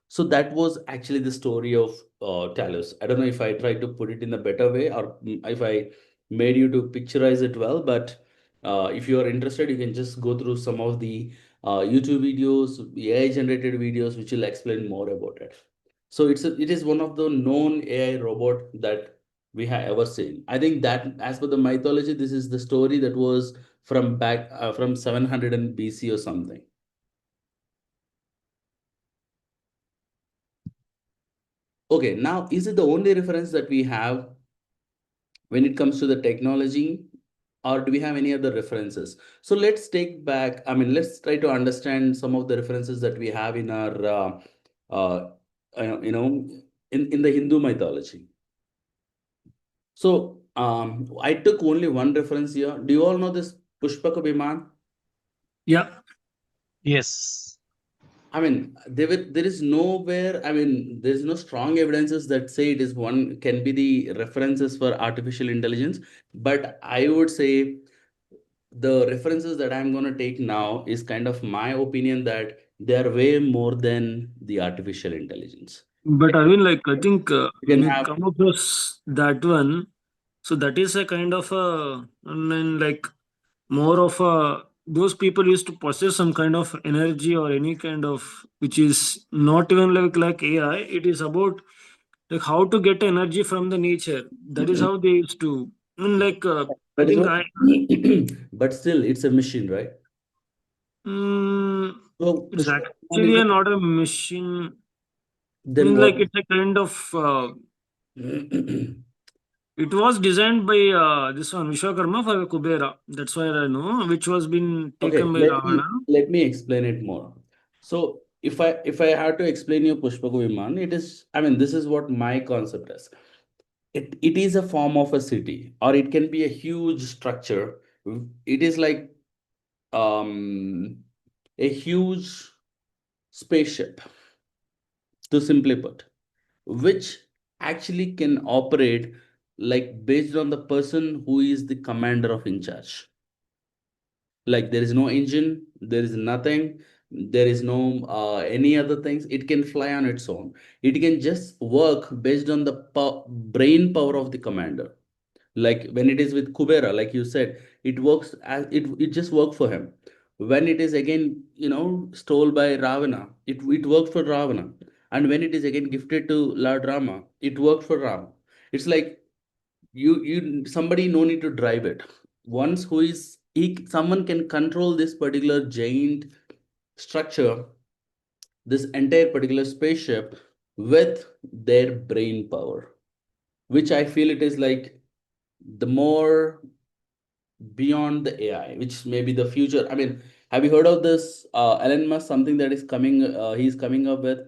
So that was actually the story of Talos. I don't know if I tried to put it in a better way, or if I made you to picturize it well, but if you are interested, you can just go through some of the YouTube videos, AI generated videos, which will explain more about it. So it is one of the known AI robot that we have ever seen. I think that as per the mythology, this is the story that was from 700 and BC or something. Okay, now is it the only reference that we have when it comes to the technology, or do we have any other references? So let's try to understand some of the references that we have in our uh, you know in the Hindu mythology. So I took only one reference here. Do you all know this Pushpaka Viman? Yeah. Yes. I mean, there is nowhere, I mean, there's no strong evidences that say it is one can be the references for artificial intelligence. But I would say the references that I'm going to take now is kind of my opinion that they are way more than the artificial intelligence. But I mean, like, I think You when can you have, come across that one, so that is a kind of a, I mean, like, more of a, those people used to possess some kind of energy or any kind of, which is not even like AI. It is about like how to get energy from the nature. That is how they used to. I mean, like, I that is think what, but still, it's a machine, right? mm, So, it's Pushpaka Viman actually not a machine. I then mean, what? like, it's a kind of. It was designed by this one Vishwakarma for Kubera. That's why I know, which was been Okay, taken by Ravana. let me explain it more. So if I had to explain you Pushpaka Viman, it is, I mean, this is what my concept is. It is a form of a city, or it can be a huge structure. It is like um a huge spaceship, to simply put, which actually can operate like based on the person who is the commander of in charge. Like there is no engine, there is nothing, there is no any other things. It can fly on its own. It can just work based on the brain power of the commander. Like when it is with Kubera, like you said, it works as it just worked for him. When it is again stole by Ravana, it worked for Ravana. And when it is again gifted to Lord Rama, it worked for Rama. It's like somebody no need to drive it. Once who is someone can control this particular giant structure, this entire particular spaceship with their brain power, which I feel it is like the more beyond the AI, which may be the future. I mean, have you heard of this Elon Musk, something that is coming, he's coming up with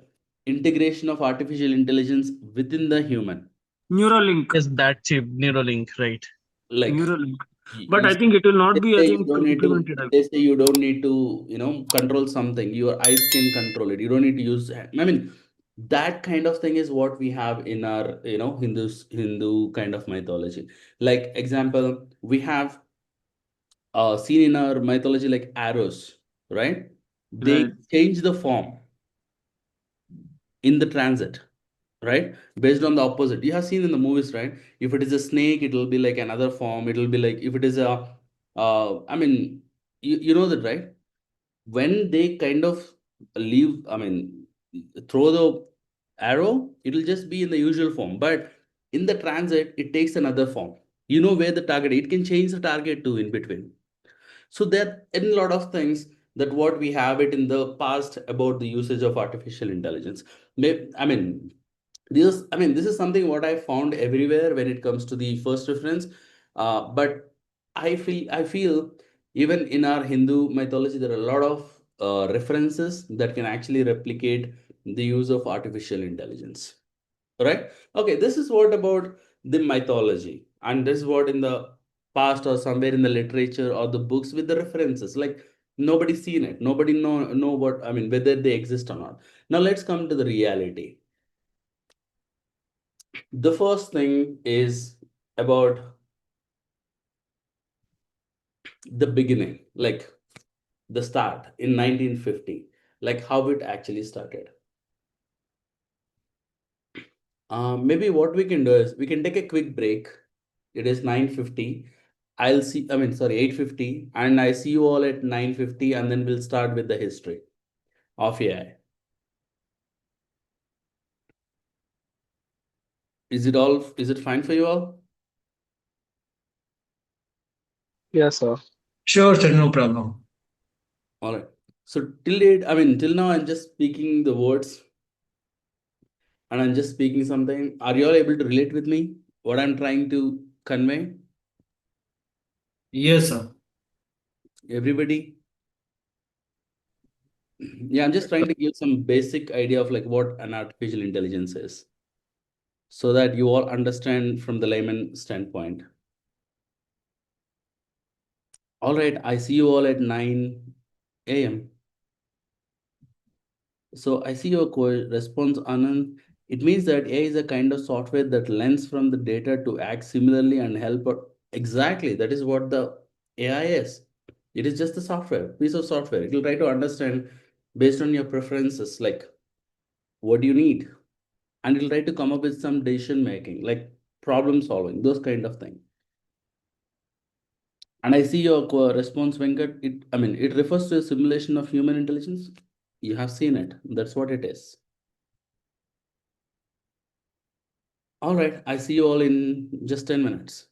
integration of artificial intelligence within the human. Neuralink. Yes, that chip, Neuralink, right? Like Neuralink. But you I think it will they not be, I say you think, don't need to implemented. they say you don't need to, control something. Your eyes can control it. You don't need to use, I mean, that kind of thing is what we have in our, Hindu kind of mythology. Like example, we have seen in our mythology like arrows, right? They Right. change the form in the transit, right? Based on the opposite. You have seen in the movies, right? If it is a snake, it will be like another form. It will be like if it is a, I mean, you know that, right? When they kind of leave, I mean, throw the arrow, it will just be in the usual form. But in the transit, it takes another form. You know where the target, it can change the target too in between. So there are a lot of things that what we have it in the past about the usage of artificial intelligence. I mean, this is something what I found everywhere when it comes to the first reference. But I feel even in our Hindu mythology there are a lot of references that can actually replicate the use of artificial intelligence. Right? Okay, this is what about the mythology, and this is what in the past or somewhere in the literature or the books with the references. Like nobody's seen it, nobody know what, I mean, whether they exist or not. Now let's come to the reality. The first thing is about the beginning, like the start in 1950, like how it actually started. Maybe what we can do is we can take a quick break. It is 9:50. I'll see, I mean, sorry, 8:50, and I see you all at 9:50, and then we'll start with the history of AI. Is it fine for you all? Yes, sir. Sure, sir, no problem. All right. So till date, I mean, till now, I'm just speaking the words and I'm just speaking something. Are you all able to relate with me? What I'm trying to convey? Yes, sir. Everybody? Yeah, I'm just trying to give some basic idea of like what an artificial intelligence is, so that you all understand from the layman standpoint. All right, I see you all at 9 a.m. So I see your response, Anand. It means that AI is a kind of software that learns from the data to act similarly and help out. Exactly, that is what the AI is. It is just a software, piece of software. It will try to understand based on your preferences, like what do you need, and it'll try to come up with some decision making, like problem solving, those kind of thing. And I see your response, Venkat. I mean, it refers to a simulation of human intelligence. You have seen it. That's what it is. All right. I see you all in just 10 minutes.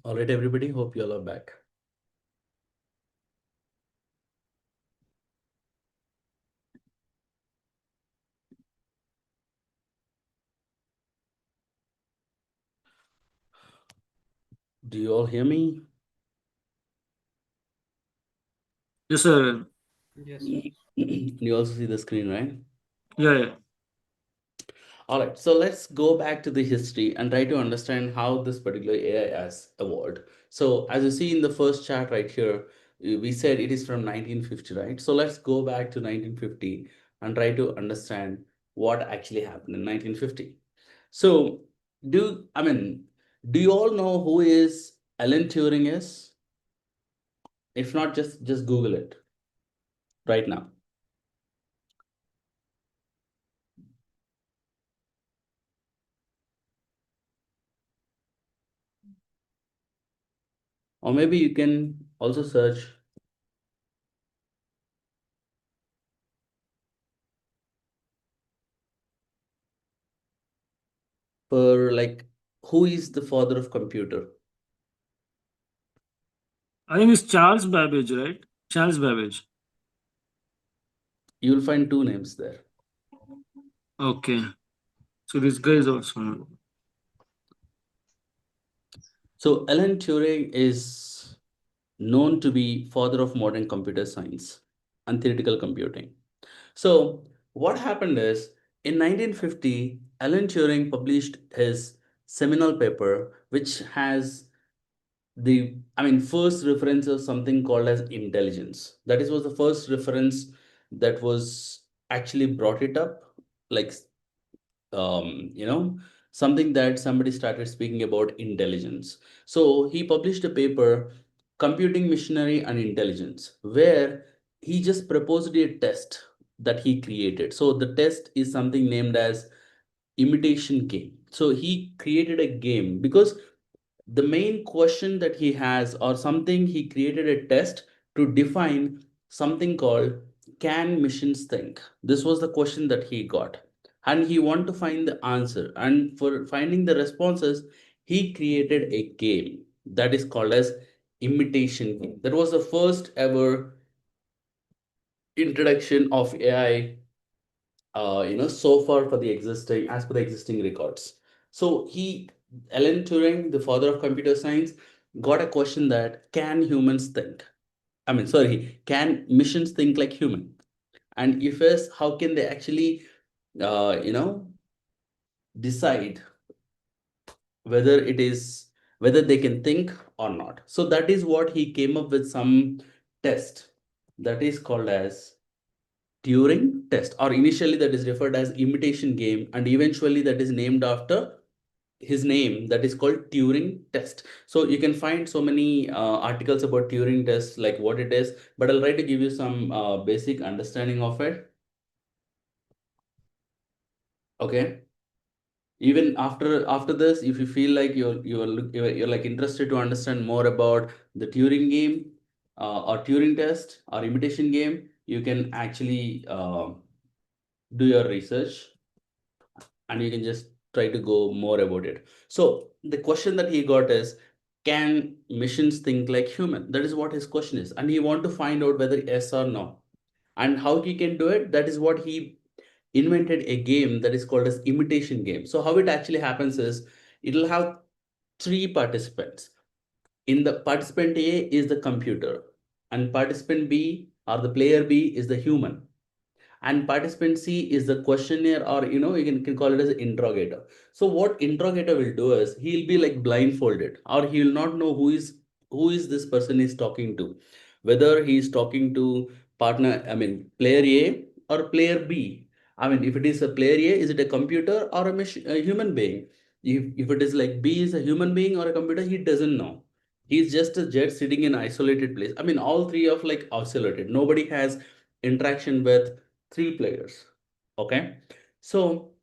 All right, everybody. Hope you all are back. Do you all hear me? Yes, sir. Yes, sir. You also see the screen, right? Yeah. All right, so let's go back to the history and try to understand how this particular AI has evolved. So as you see in the first chart right here, we said it is from 1950, right? So let's go back to 1950 and try to understand what actually happened in 1950. So do you all know who is Alan Turing is? If not, just Google it right now. Or maybe you can also search for like who is the father of computer. I think it's Charles Babbage, right? Charles Babbage. You will find two names there. Okay. So this guy is also. So Alan Turing is known to be father of modern computer science and theoretical computing. So what happened is in 1950, Alan Turing published his seminal paper, which has first reference of something called as intelligence. That is was the first reference that was actually brought it up, like something that somebody started speaking about intelligence. So he published a paper, Computing Machinery and Intelligence, where he just proposed a test that he created. So the test is something named as imitation game. So he created a game because the main question that he has, or something, he created a test to define something called, can machines think? This was the question that he got, and he wanted to find the answer, and for finding the responses he created a game that is called as imitation game. That was the first ever introduction of AI, so far for the existing, as per the existing records. So Alan Turing, the father of computer science, got a question that can humans think? Sorry, can machines think like human? And if yes, how can they actually, decide whether it is whether they can think or not? So that is what he came up with, some test that is called as Turing test, or initially that is referred as imitation game, and eventually that is named after his name, that is called Turing test. So you can find so many articles about Turing test, like what it is, but I'll try to give you some basic understanding of it. Okay. Even after this, if you feel like you're like interested to understand more about the Turing game, or Turing test or imitation game, you can actually do your research, and you can just try to go more about it. So the question that he got is, can machines think like human? That is what his question is, and he want to find out whether yes or no. And how he can do it, that is what he invented a game that is called as imitation game. So how it actually happens is, it'll have three participants. In the participant A is the computer, and participant B, or the player B, is the human, and participant C is the questionnaire, or you can call it as an interrogator. So what interrogator will do is, he'll be like blindfolded, or he will not know who is this person is talking to, whether he is talking to player A or player B. If it is a player A, is it a computer or a human being? If it is like B is a human being or a computer, he doesn't know. He's just a jet sitting in isolated place. All three of like isolated. Nobody has interaction with three players. Okay. So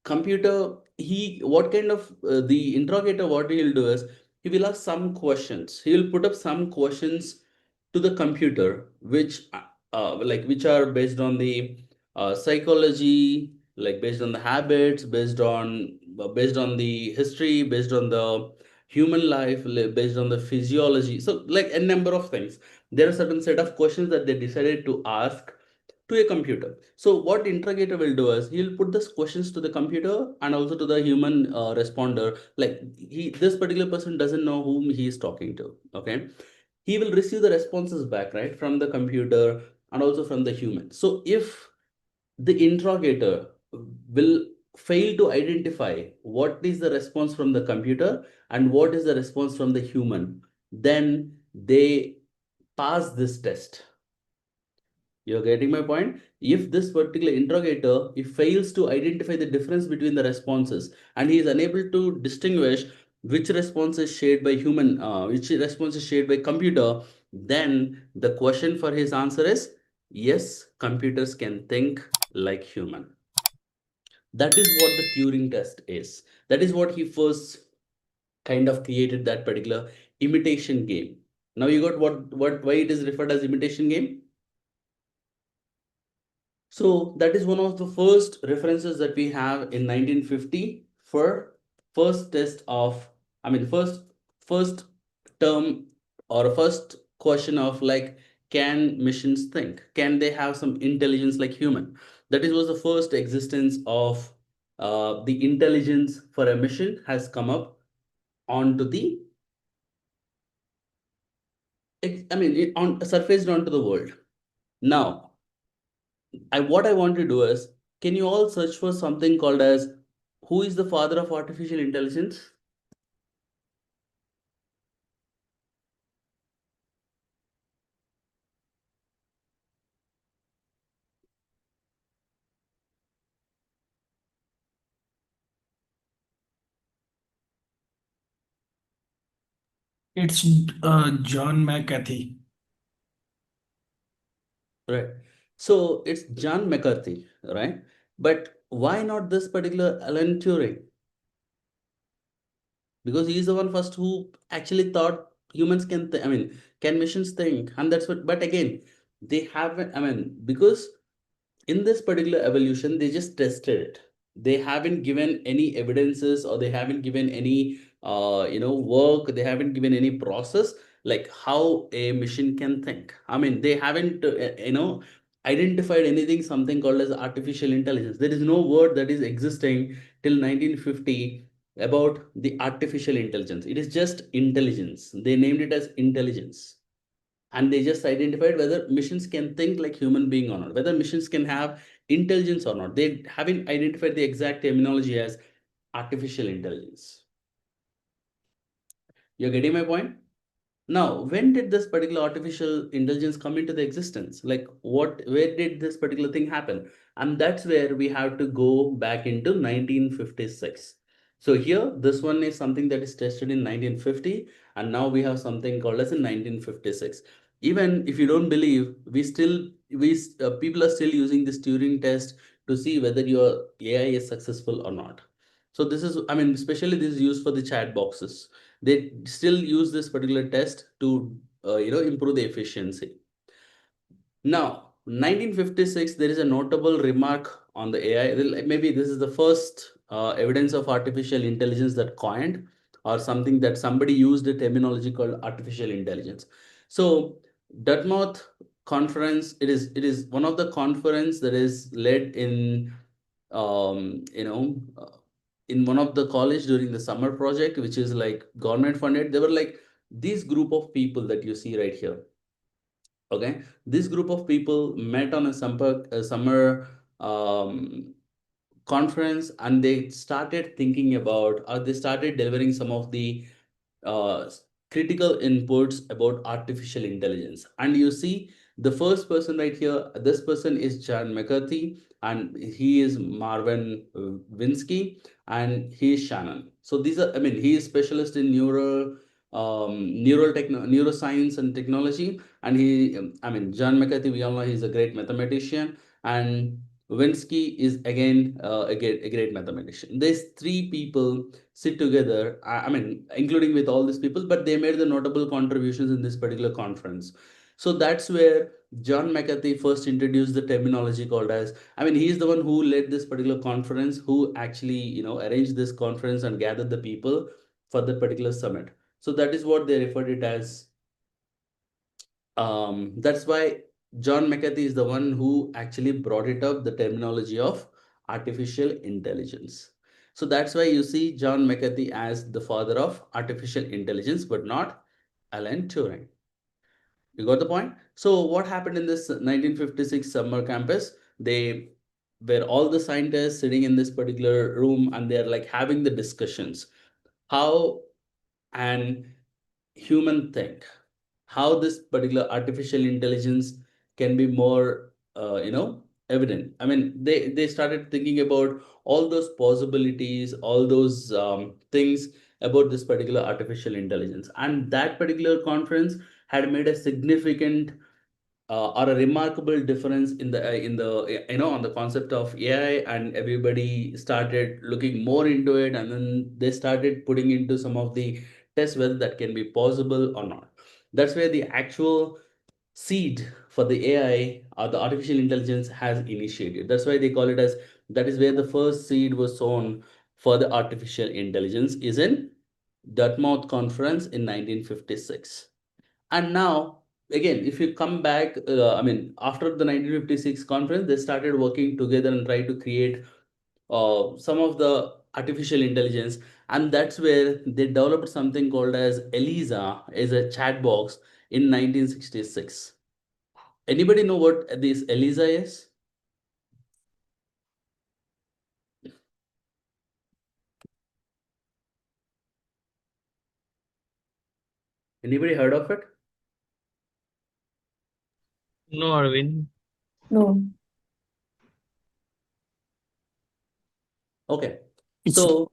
computer, he what kind of the interrogator, what he'll do is, he will ask some questions, he will put up some questions to the computer, which are based on the psychology, like based on the habits, based on the history, based on the human life based on the physiology. So like a number of things. There are certain set of questions that they decided to ask to a computer. So what interrogator will do is he'll put these questions to the computer and also to the human responder. Like this particular person doesn't know whom he is talking to. Okay, he will receive the responses back, right, from the computer and also from the human. So if the interrogator will fail to identify what is the response from the computer and what is the response from the human, then they pass this test. You're getting my point? If this particular interrogator, if fails to identify the difference between the responses and he is unable to distinguish which response is shared by human, which response is shared by computer, then the question for his answer is yes, computers can think like human. That is what the Turing test is. That is what he first kind of created, that particular imitation game. Now you got what why it is referred as imitation game. So that is one of the first references that we have in 1950 for first test of, I mean, first term or first question of like, can machines think? Can they have some intelligence like human? That is was the first existence of the intelligence for a machine has come up onto the, I mean, on surfaced onto the world. Now, what I want to do is, can you all search for something called as who is the father of artificial intelligence? It's John McAfee. Right. So it's John McCarthy, right? But why not this particular Alan Turing? Because he's the one first who actually thought humans can, I mean, can machines think? And that's what, but again, they haven't, I mean, because in this particular evolution they just tested it. They haven't given any evidences or they haven't given any work, they haven't given any process like how a machine can think. I mean, they haven't identified anything something called as artificial intelligence. There is no word that is existing till 1950 about the artificial intelligence. It is just intelligence. They named it as intelligence, and they just identified whether machines can think like human being or not, whether machines can have intelligence or not. They haven't identified the exact terminology as artificial intelligence. You're getting my point? Now, when did this particular artificial intelligence come into the existence? Like where did this particular thing happen? And that's where we have to go back into 1956. So here, this one is something that is tested in 1950, and now we have something called as in 1956. Even if you don't believe, people are still using this Turing test to see whether your AI is successful or not. So this is, I mean, especially this is used for the chat boxes. They still use this particular test to improve the efficiency. Now 1956, there is a notable remark on the AI. Maybe this is the first evidence of artificial intelligence that coined, or something that somebody used a terminology called artificial intelligence. So Dartmouth conference, it is one of the conference that is led in um, you know uh, in one of the college during the summer project, which is like government funded. There were like this group of people that you see right here. Okay, this group of people met on a summer conference, and they started thinking about, or they started delivering some of the uh, critical inputs about artificial intelligence. And you see the first person right here, this person is John McCarthy, and he is Marvin Winsky, and he is Shannon. So these are, I mean, he is specialist in neuroscience and technology. And he, I mean, John McCarthy, we all know he's a great mathematician, and Winsky is again a great mathematician. These three people sit together, I mean, including with all these people, but they made the notable contributions in this particular conference. So that's where John McCarthy first introduced the terminology called as, I mean, he is the one who led this particular conference, who actually, arranged this conference and gathered the people for that particular summit. So that is what they referred it as. That's why John McCarthy is the one who actually brought it up, the terminology of artificial intelligence. So that's why you see John McCarthy as the father of artificial intelligence, but not Alan Turing. You got the point? So what happened in this 1956 summer campus? They were all the scientists sitting in this particular room and they're like having the discussions. How an human think, how this particular artificial intelligence can be more evident. I mean, they started thinking about all those possibilities, all those things about this particular artificial intelligence, and that particular conference had made a significant or a remarkable difference in the on the concept of AI, and everybody started looking more into it, and then they started putting into some of the tests whether that can be possible or not. That's where the actual seed for the AI or the artificial intelligence has initiated. That's why they call it as, that is where the first seed was sown for the artificial intelligence, is in Dartmouth conference in 1956. And now, again, if you come back, I mean, after the 1956 conference, they started working together and try to create some of the artificial intelligence. And that's where they developed something called as ELISA as a chat box in 1966. Anybody know what this ELISA is? Anybody heard of it? No, Arvind. No. Okay. It's So,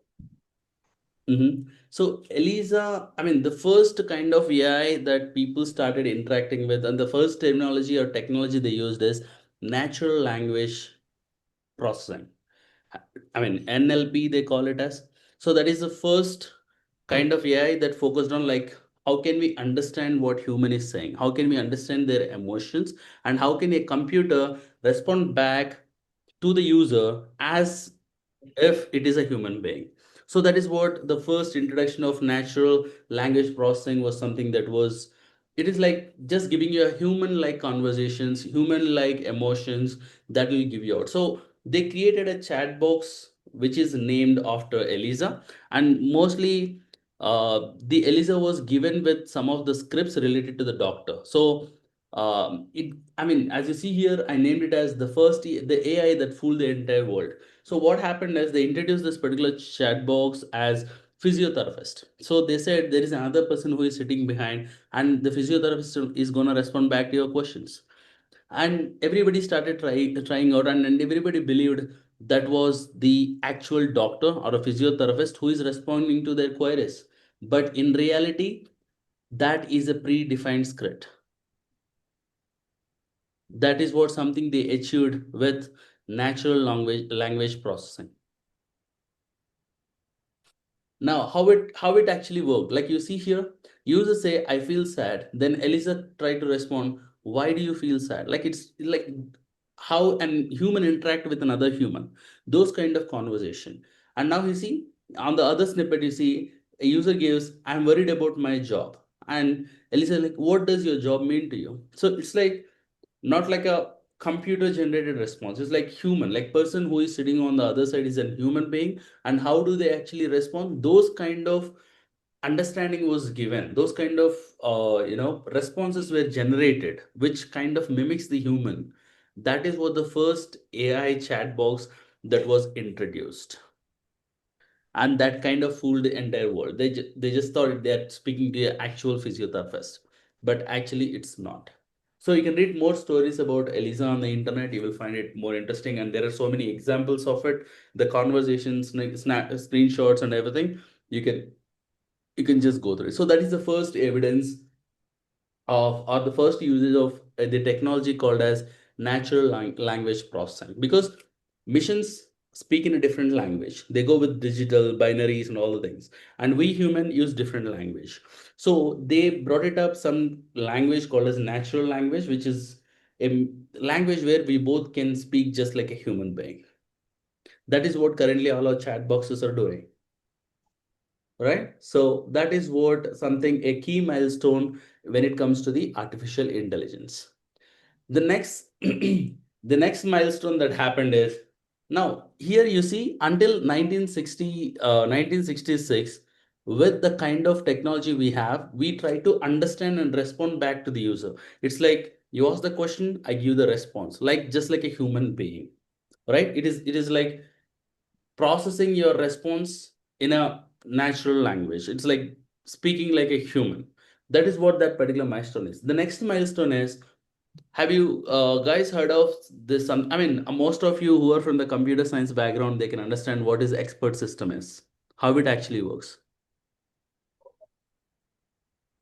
so ELISA, I mean, the first kind of AI that people started interacting with, and the first terminology or technology they used is natural language processing. I mean, NLP they call it as. So that is the first kind of AI that focused on, like, how can we understand what human is saying? How can we understand their emotions? And how can a computer respond back to the user as if it is a human being? So that is what the first introduction of natural language processing was, something that was, it is like just giving you a human like conversations, human like emotions, that will give you out. So they created a chat box which is named after ELISA, and mostly the ELISA was given with some of the scripts related to the doctor. So I mean, as you see here, I named it as the AI that fooled the entire world. So what happened is they introduced this particular chat box as physiotherapist. So they said there is another person who is sitting behind, and the physiotherapist is gonna respond back to your questions. And everybody started trying out, and everybody believed that was the actual doctor or a physiotherapist who is responding to their queries. But in reality, that is a predefined script. That is what something they achieved with natural language processing. Now, how it actually worked, like you see here, users say, I feel sad. Then Elisa tried to respond, why do you feel sad? Like, it's like how an human interact with another human, those kind of conversation. And now you see, on the other snippet, you see a user gives, I'm worried about my job. And Elisa like, what does your job mean to you? So it's like not like a computer generated response, it's like human, like person who is sitting on the other side is a human being. And how do they actually respond? Those kind of understanding was given, those kind of responses were generated which kind of mimics the human. That is what the first AI chat box that was introduced, and that kind of fooled the entire world. They just thought they're speaking to an actual physiotherapist, but actually it's not. So you can read more stories about Elisa on the internet. You will find it more interesting, and there are so many examples of it. The conversations, screenshots, and everything. You can just go through it. So that is the first evidence of, or the first usage of the technology called as natural language processing, because missions speak in a different language. They go with digital binaries and all the things, and we human use different language. So they brought it up some language called as natural language, which is a language where we both can speak just like a human being. That is what currently all our chat boxes are doing, right? So that is what something a key milestone when it comes to the artificial intelligence. The next the next milestone that happened is, now here you see, until 1966, with the kind of technology we have, we try to understand and respond back to the user. It's like you ask the question, I give the response, like just like a human being, right? It is like processing your response in a natural language. It's like speaking like a human. That is what that particular milestone is. The next milestone is, have you guys heard of this? I mean, most of you who are from the computer science background, they can understand what is expert system is, how it actually works.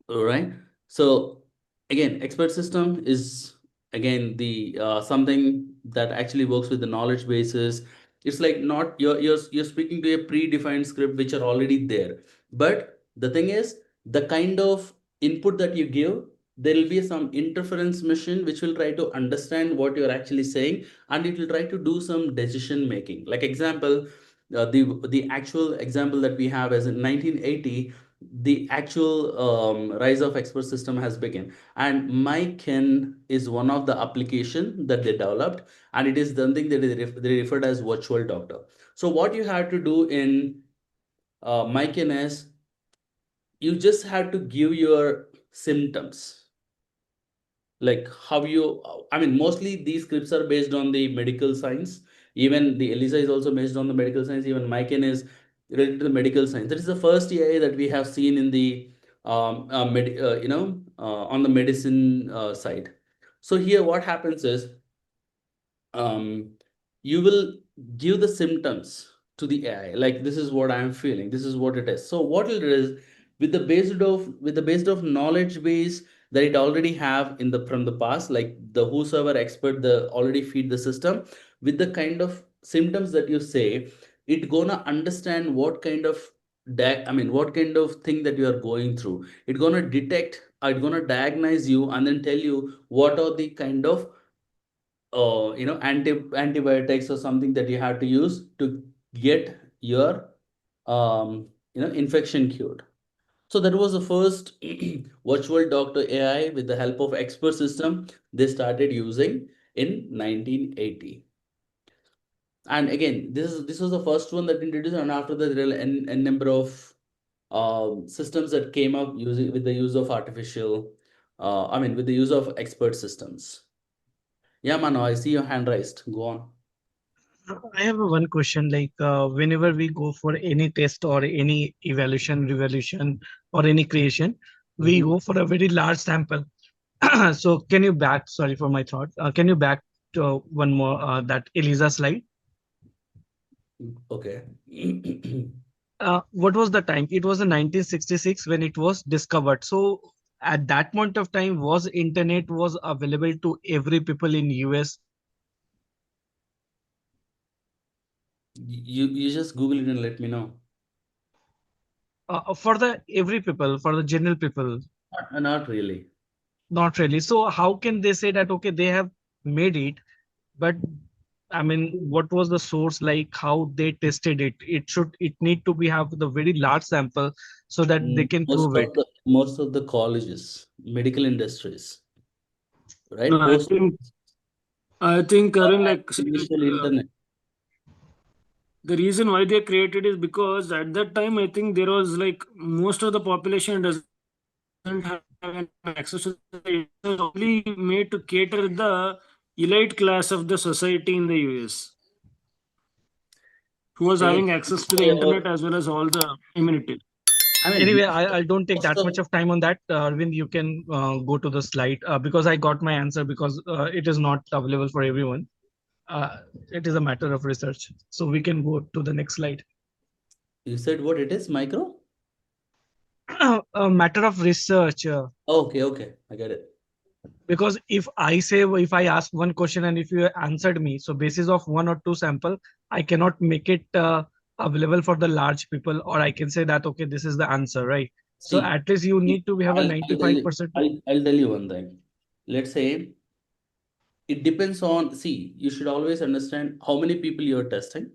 All right. So again, expert system is again the something that actually works with the knowledge bases. It's like not you're speaking to a predefined script which are already there. But the thing is, the kind of input that you give, there will be some interference machine which will try to understand what you're actually saying, and it will try to do some decision making. Like example, the actual example that we have is in 1980, the actual rise of expert system has begun, and mykin is one of the application that they developed, and it is something that they referred as virtual doctor. So what you have to do in mykin is, you just have to give your symptoms, like how you, I mean, mostly these scripts are based on the medical science. Even the Elisa is also based on the medical science. Even mykin is related to the medical science. That is the first AI that we have seen in the on the medicine side. So here what happens is, um, you will give the symptoms to the AI, like this is what I am feeling, this is what it is. So what it is, with the based of knowledge base that it already have in the from the past, like the whosoever expert the already feed the system with the kind of symptoms that you say, it gonna understand what kind of I mean what kind of thing that you are going through. It gonna detect, it gonna diagnose you and then tell you what are the kind of antibiotics or something that you have to use to get your infection cured. So that was the first virtual doctor AI with the help of expert system they started using in 1980. And again, this was the first one that introduced, and after that there are n number of systems that came up using with the use of artificial with the use of expert systems. Yeah, Mano, I see your hand raised. Go on. I have one question. Like, whenever we go for any test or any evaluation, revolution, or any creation, we Mhm. go for a very large sample. So, can you back? Sorry for my thought. Can you back to one more that Elisa slide? Okay. What was the time? It was in 1966 when it was discovered. So, at that point of time, was internet was available to every people in US? You just Google it and let me know. For the every people, for the general people. Not really. Not really. So how can they say that, okay, they have made it, but I mean, what was the source, like how they tested it? It need to be have the very large sample so that they can prove it. Most of the colleges, medical industries, right? No, Post I think Karan, like, see, like, initial internet. the reason why they created is because at that time I think there was like most of the population doesn't have an access to the internet. It was only made to cater the elite class of the society in the US, who was Again, having access to the internet as well as all the amenities. I mean, Anyway, I don't take most that of much of time on that. Arvind, you can go to the slide because I got my answer because it is not available for everyone. It is a matter of research. So we can go to the next slide. you said what it is, micro? A matter of research. Okay, okay, I get it. Because if I ask one question and if you answered me, so basis of one or two sample, I cannot make it available for the large people, or I can say that okay, this is the answer, right? So See, at least you need to have a I'll tell you, 95%. I'll tell you one thing. Let's say it depends on, see, you should always understand how many people you're testing.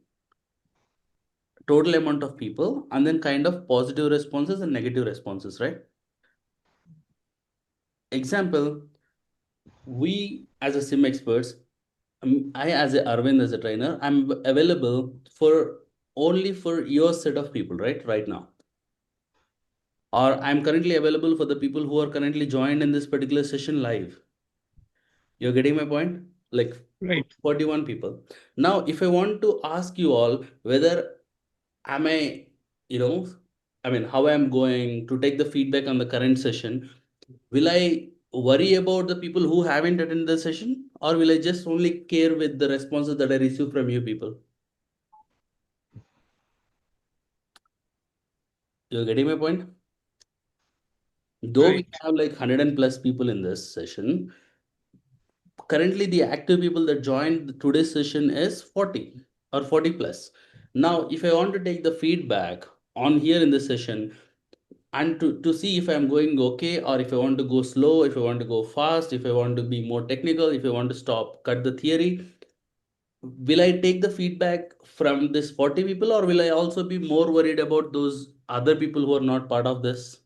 total amount of people, and then kind of positive responses and negative responses, right? Example, we as a SIM experts, I as a Arvind as a trainer, I'm available for only for your set of people, right now. Or I'm currently available for the people who are currently joined in this particular session live. You're getting my point? Like Right. 41 people. Now, if I want to ask you all whether am I, how I'm going to take the feedback on the current session, will I worry about the people who haven't attended the session, or will I just only care with the responses that I receive from you people? You're getting my point? Though we Right. have like 100 and plus people in this session, currently the active people that joined today's session is 40 or 40 plus. Now, if I want to take the feedback on here in this session and to see if I'm going okay, or if I want to go slow, if I want to go fast, if I want to be more technical, if I want to stop, cut the theory, will I take the feedback from this 40 people, or will I also be more worried about those other people who are not part of this?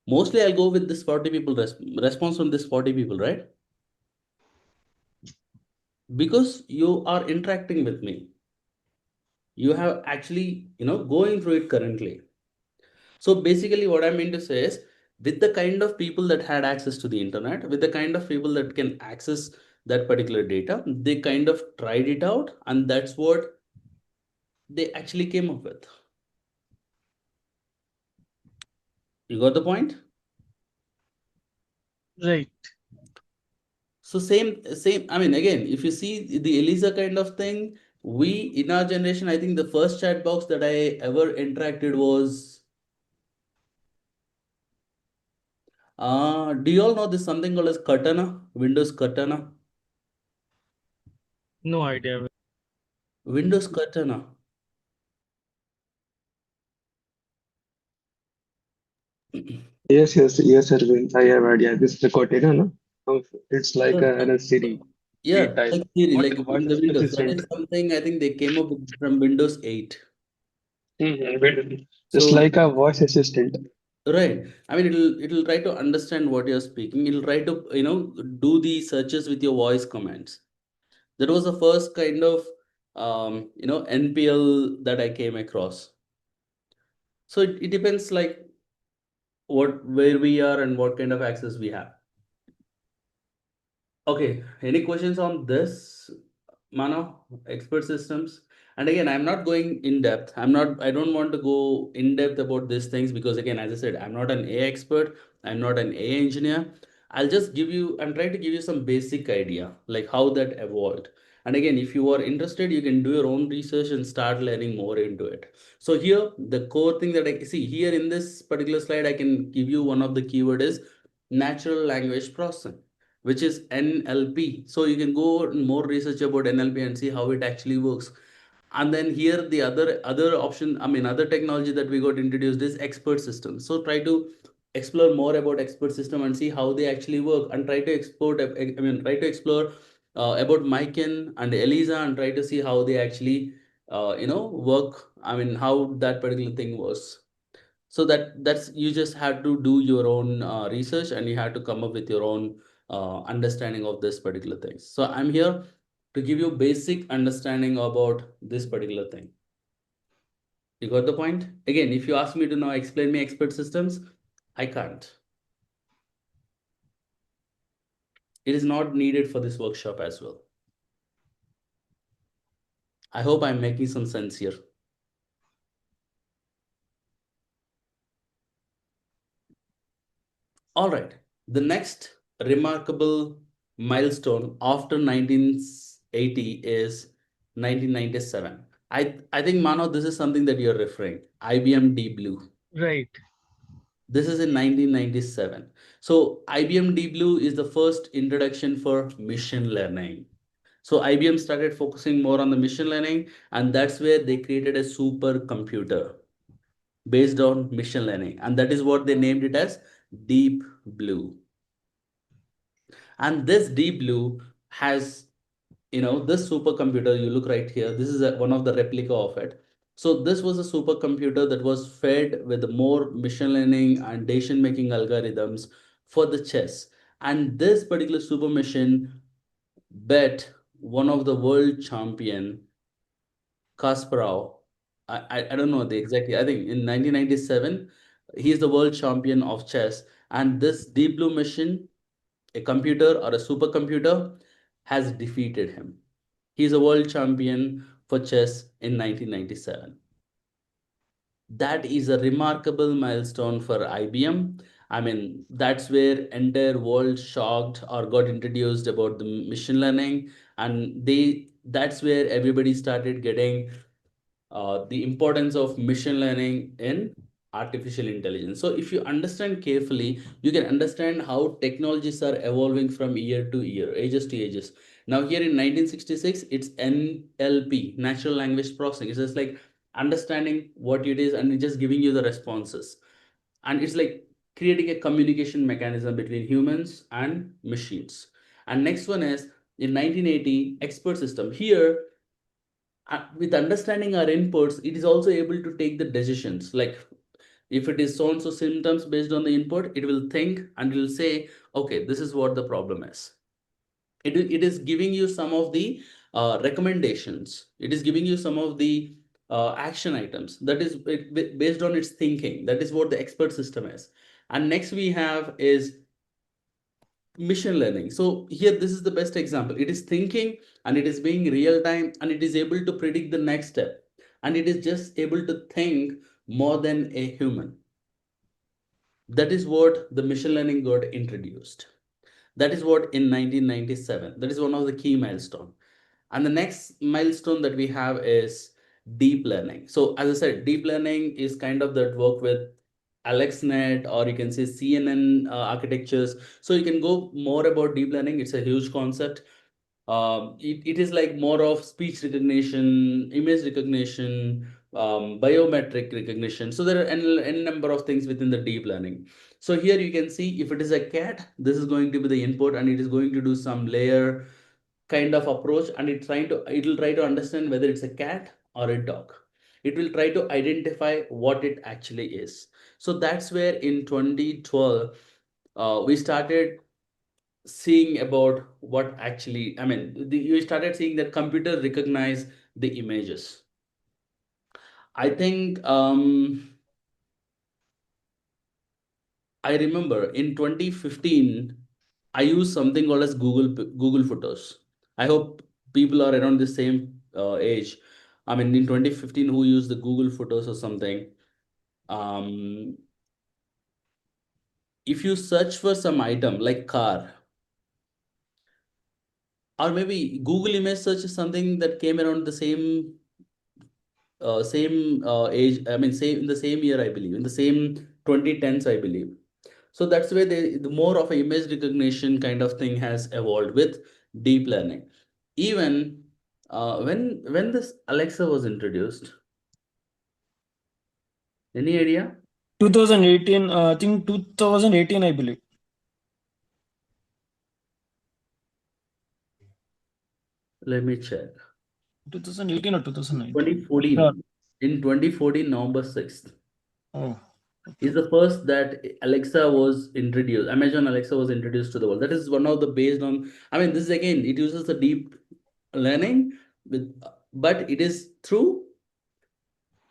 Mostly I'll go with this 40 people response from this 40 people, right? Because you are interacting with me. You have actually, going through it currently. So basically what I mean to say is, with the kind of people that had access to the internet, with the kind of people that can access that particular data, they kind of tried it out, and that's what they actually came up with. You got the point? Right. So same. I mean, again, if you see the Elisa kind of thing, we in our generation, I think the first chat box that I ever interacted was. Do you all know this something called as Cortana? Windows Cortana? No idea. Windows Cortana. Yes, Arvind. I have idea. This is the Cortana, no? It's like Yeah, a Siri yeah, type. like Siri, What like voice in the Windows. That assistant? is something I think they came up with from Windows 8. Just So like a voice assistant. right. I mean, it'll try to understand what you're speaking. It'll try to, do the searches with your voice commands. That was the first kind of NPL that I came across. So it depends like where we are and what kind of access we have. Okay, any questions on this, Mano? Expert systems? And again, I'm not going in depth. I don't want to go in depth about these things because again, as I said, I'm not an AI expert. I'm not an AI engineer. I'm trying to give you some basic idea, like how that evolved. And again, if you are interested, you can do your own research and start learning more into it. So here, the core thing that I see here in this particular slide, I can give you one of the keyword is natural language processing, which is NLP. So you can go more research about NLP and see how it actually works. And then here the other option, other technology that we got introduced is expert systems. So try to explore more about expert system and see how they actually work, and try to try to explore about Mykin and Elisa, and try to see how they actually work. How that particular thing was. So that's you just have to do your own research, and you have to come up with your own understanding of this particular thing. So I'm here to give you basic understanding about this particular thing. You got the point? Again, if you ask me to now explain me expert systems, I can't. It is not needed for this workshop as well. I hope I'm making some sense here. All right. The next remarkable milestone after 1980 is 1997. I think, Mano, this is something that you're referring. IBM Deep Blue. Right. This is in 1997. So IBM Deep Blue is the first introduction for machine learning. So IBM started focusing more on the machine learning, and that's where they created a supercomputer based on machine learning, and that is what they named it as Deep Blue. And this Deep Blue has this supercomputer, you look right here, this is one of the replica of it. So this was a supercomputer that was fed with more machine learning and decision making algorithms for the chess. And this particular super machine bet one of the world champion, Kasparov. I don't know the exactly. I think in 1997, he is the world champion of chess. And this Deep Blue machine, a computer or a supercomputer, has defeated him. He's a world champion for chess in 1997. That is a remarkable milestone for IBM. I mean, that's where entire world shocked or got introduced about the machine learning, and that's where everybody started getting the importance of machine learning in artificial intelligence. So if you understand carefully, you can understand how technologies are evolving from year to year, ages to ages. Now here in 1966, it's NLP, natural language processing. It's just like understanding what it is and just giving you the responses. And it's like creating a communication mechanism between humans and machines. And next one is in 1980, expert system. Here, with understanding our inputs, it is also able to take the decisions. Like if it is so and so symptoms based on the input, it will think and it will say, okay, this is what the problem is. It is giving you some of the recommendations. It is giving you some of the action items. That is based on its thinking. That is what the expert system is. And next we have is machine learning. So here, this is the best example. It is thinking and it is being real time and it is able to predict the next step. And it is just able to think more than a human. That is what the machine learning got introduced. That is what in 1997. That is one of the key milestone. And the next milestone that we have is deep learning. So as I said, deep learning is kind of that work with AlexNet, or you can say CNN architectures. So you can go more about deep learning. It's a huge concept. It is like more of speech recognition, image recognition, biometric recognition. So there are n number of things within the deep learning. So here you can see if it is a cat, this is going to be the input and it is going to do some layer kind of approach, and it will try to understand whether it's a cat or a dog. It will try to identify what it actually is. So that's where in 2012 we started seeing about what actually, I mean, you started seeing that computer recognize the images. I think I remember in 2015 I used something called as Google Photos. I hope people are around the same age. I mean, in 2015, who used the Google Photos or something? Um, if you search for some item like car, or maybe Google image search is something that came around the same age. I mean, same in the same year, I believe, in the same 2010s, I believe. So that's where the more of a image recognition kind of thing has evolved with deep learning. Even when this Alexa was introduced, any idea? 2018, I think 2018, I believe. Let me check. 2018 or 2019? 2014. Sure. In 2014, November 6th. Oh, Is the first that Alexa was introduced. Amazon Alexa was introduced to the world. That is one of the based on. I mean, this is again, it uses the deep learning with, but it is through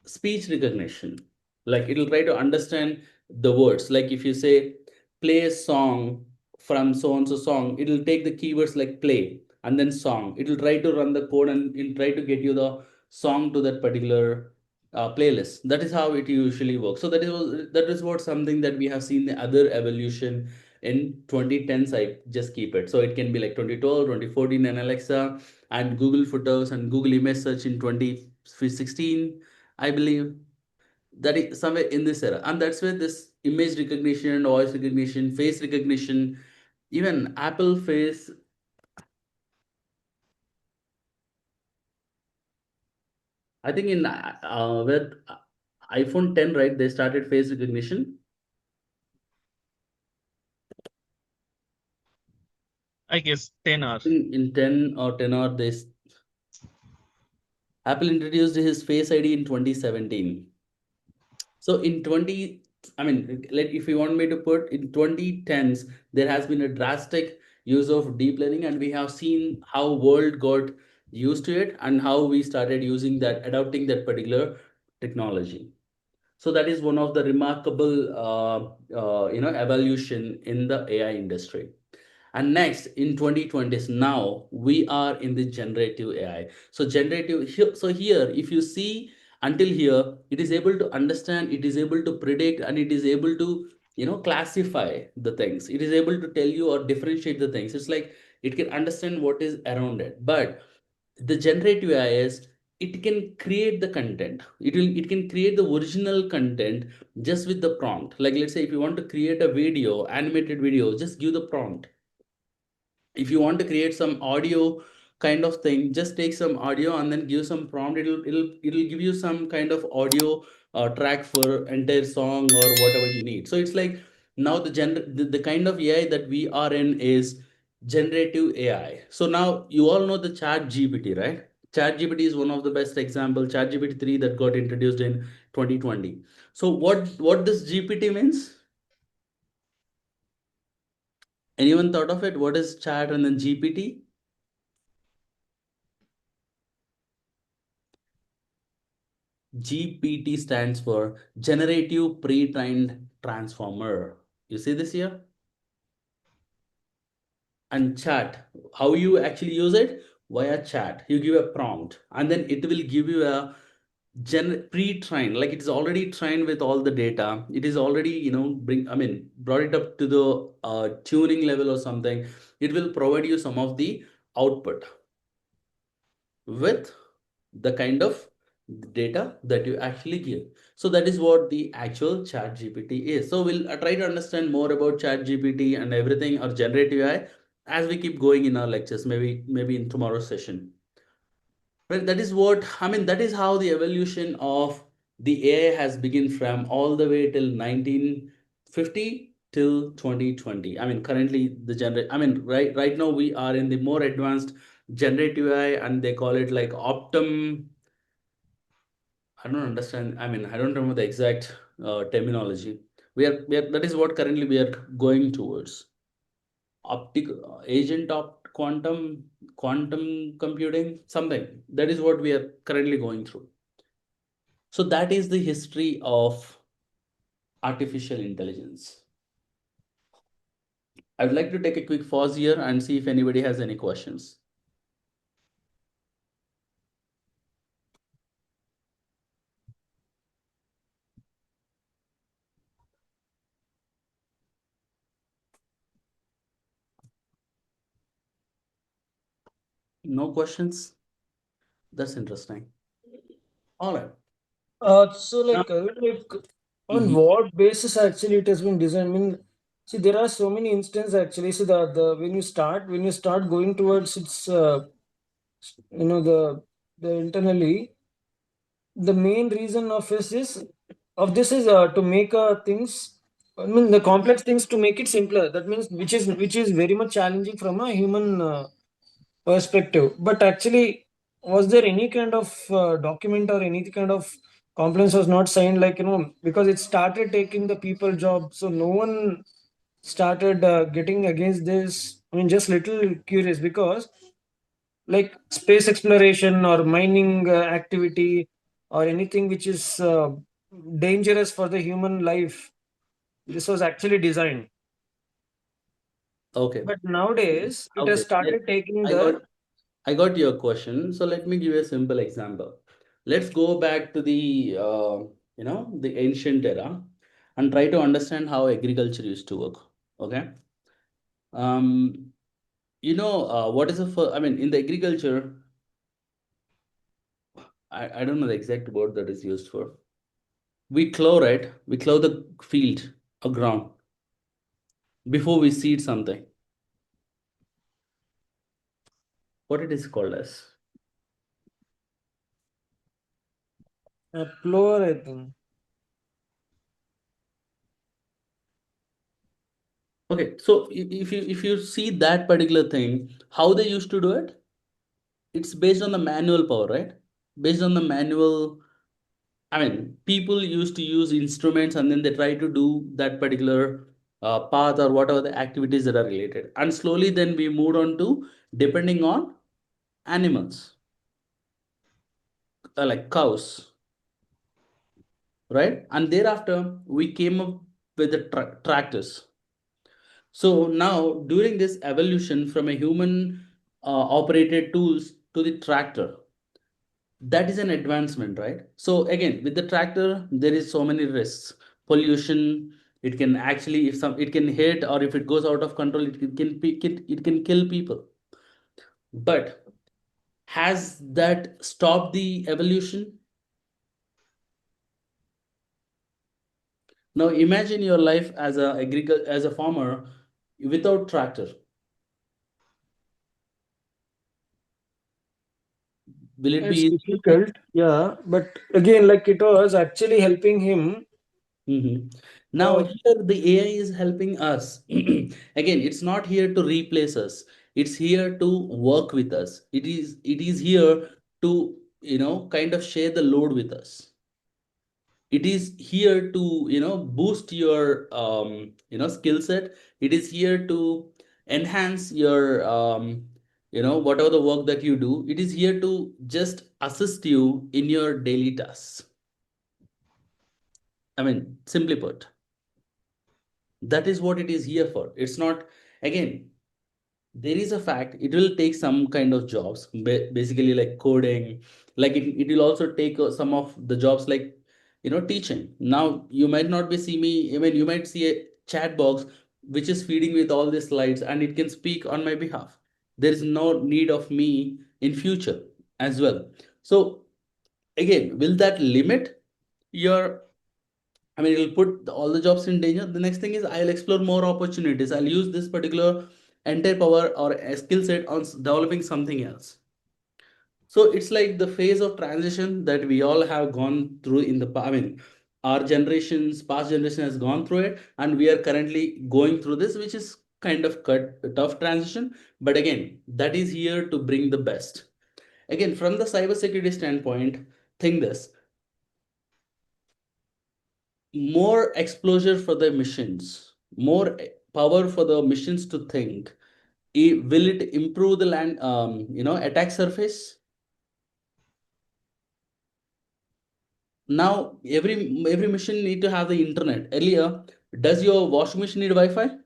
speech recognition. Like it'll try to understand the words. Like if you say play a song from so and so song, it'll take the keywords like play and then song. It'll try to run the code and it'll try to get you the song to that particular playlist. That is how it usually works. So that is what something that we have seen the other evolution in 2010s. I just keep it. So it can be like 2012, 2014 and Alexa, and Google Photos and Google Image Search in 2016, I believe. That is somewhere in this era. And that's where this image recognition, voice recognition, face recognition, even Apple Face. I think in with iPhone 10, right, they started face recognition. I guess 10 hours. In 10 or 10 or this, Apple introduced his Face ID in 2017. So in 20, I mean, like if you want me to put in 2010s, there has been a drastic use of deep learning, and we have seen how world got used to it and how we started using that, adopting that particular technology. So that is one of the remarkable, evolution in the AI industry. And next, in 2020s, now we are in the generative AI. So here, if you see until here, it is able to understand, it is able to predict, and it is able to, classify the things. It is able to tell you or differentiate the things. It's like it can understand what is around it. But the generative AI is, it can create the content. It can create the original content just with the prompt. Like let's say if you want to create a video, animated video, just give the prompt. If you want to create some audio kind of thing, just take some audio and then give some prompt. It'll give you some kind of audio track for entire song or whatever you need. So it's like now the kind of AI that we are in is generative AI. So now you all know the chat GPT, right? Chat GPT is one of the best example. Chat GPT 3 that got introduced in 2020. So what this GPT means? Anyone thought of it? What is chat and then GPT? GPT stands for Generative Pre-trained Transformer. You see this here? And chat, how you actually use it? Via chat. You give a prompt and then it will give you a pre-trained, like it's already trained with all the data. It is already, brought it up to the tuning level or something. It will provide you some of the output with the kind of data that you actually give. So that is what the actual chat GPT is. So we'll try to understand more about chat GPT and everything, or generative AI, as we keep going in our lectures, maybe in tomorrow's session. Well, that is what, that is how the evolution of the AI has begun from all the way till 1950 till 2020. Currently the right now we are in the more advanced generative AI, and they call it like Optum. I don't understand. I don't remember the exact terminology. That is what currently we are going towards. Optic agent of quantum computing, something. That is what we are currently going through. So that is the history of artificial intelligence. I would like to take a quick pause here and see if anybody has any questions. No questions? That's interesting. All right. So Now, like on mhm. what basis actually it has been designed? I mean, see, there are so many instances actually. See, the when you start going towards its the internally, the main reason of this is to make things. I mean, the complex things to make it simpler. That means which is very much challenging from a human perspective. But actually, was there any kind of document or any kind of complaints was not signed? Like, because it started taking the people job, so no one started getting against this. I mean, just little curious because like space exploration or mining activity or anything which is dangerous for the human life, this was actually designed. Okay. But nowadays it has Okay. started taking I got the I got your question. So let me give you a simple example. Let's go back to the ancient era and try to understand how agriculture used to work. Okay. Um, what is the first, in the agriculture, I don't know the exact word that is used for. We plow, right? We plow the field or ground before we seed something. What it is called as? plower, I think. Okay, so if you see that particular thing, how they used to do it, it's based on the manual power, right? Based on the manual, I mean, people used to use instruments and then they try to do that particular path or whatever the activities that are related. And slowly then we moved on to depending on animals, like cows, right? And thereafter we came up with the tractors. So now during this evolution from a human operated tools to the tractor, that is an advancement, right? So again, with the tractor there is so many risks, pollution. It can actually, if some, it can hit, or if it goes out of control, it can kill people. But has that stopped the evolution? Now imagine your life as as a farmer without tractor. Will it be It's easy? difficult, yeah, but again, like it was actually helping him. Now Uh, here the AI is helping us. Again, it's not here to replace us. It's here to work with us. It is here to, kind of share the load with us. It is here to, boost your skill set. It is here to enhance your whatever the work that you do. It is here to just assist you in your daily tasks. I mean, simply put, that is what it is here for. It's not, again, there is a fact it will take some kind of jobs, basically like coding. Like it will also take some of the jobs, like teaching. Now you might not be see me, I mean, you might see a chat box which is feeding with all these slides and it can speak on my behalf. There is no need of me in future as well. So again, will that limit your, I mean, it'll put all the jobs in danger. The next thing is I'll explore more opportunities. I'll use this particular entire power or a skill set on developing something else. So it's like the phase of transition that we all have gone through in the I mean, our generations, past generation has gone through it, and we are currently going through this, which is kind of tough transition. But again, that is here to bring the best. Again, from the cybersecurity standpoint, think this: more exposure for the machines, more power for the machines to think. Will it improve the attack surface? Now every machine need to have the internet. Earlier, does your washing machine need Wi-Fi?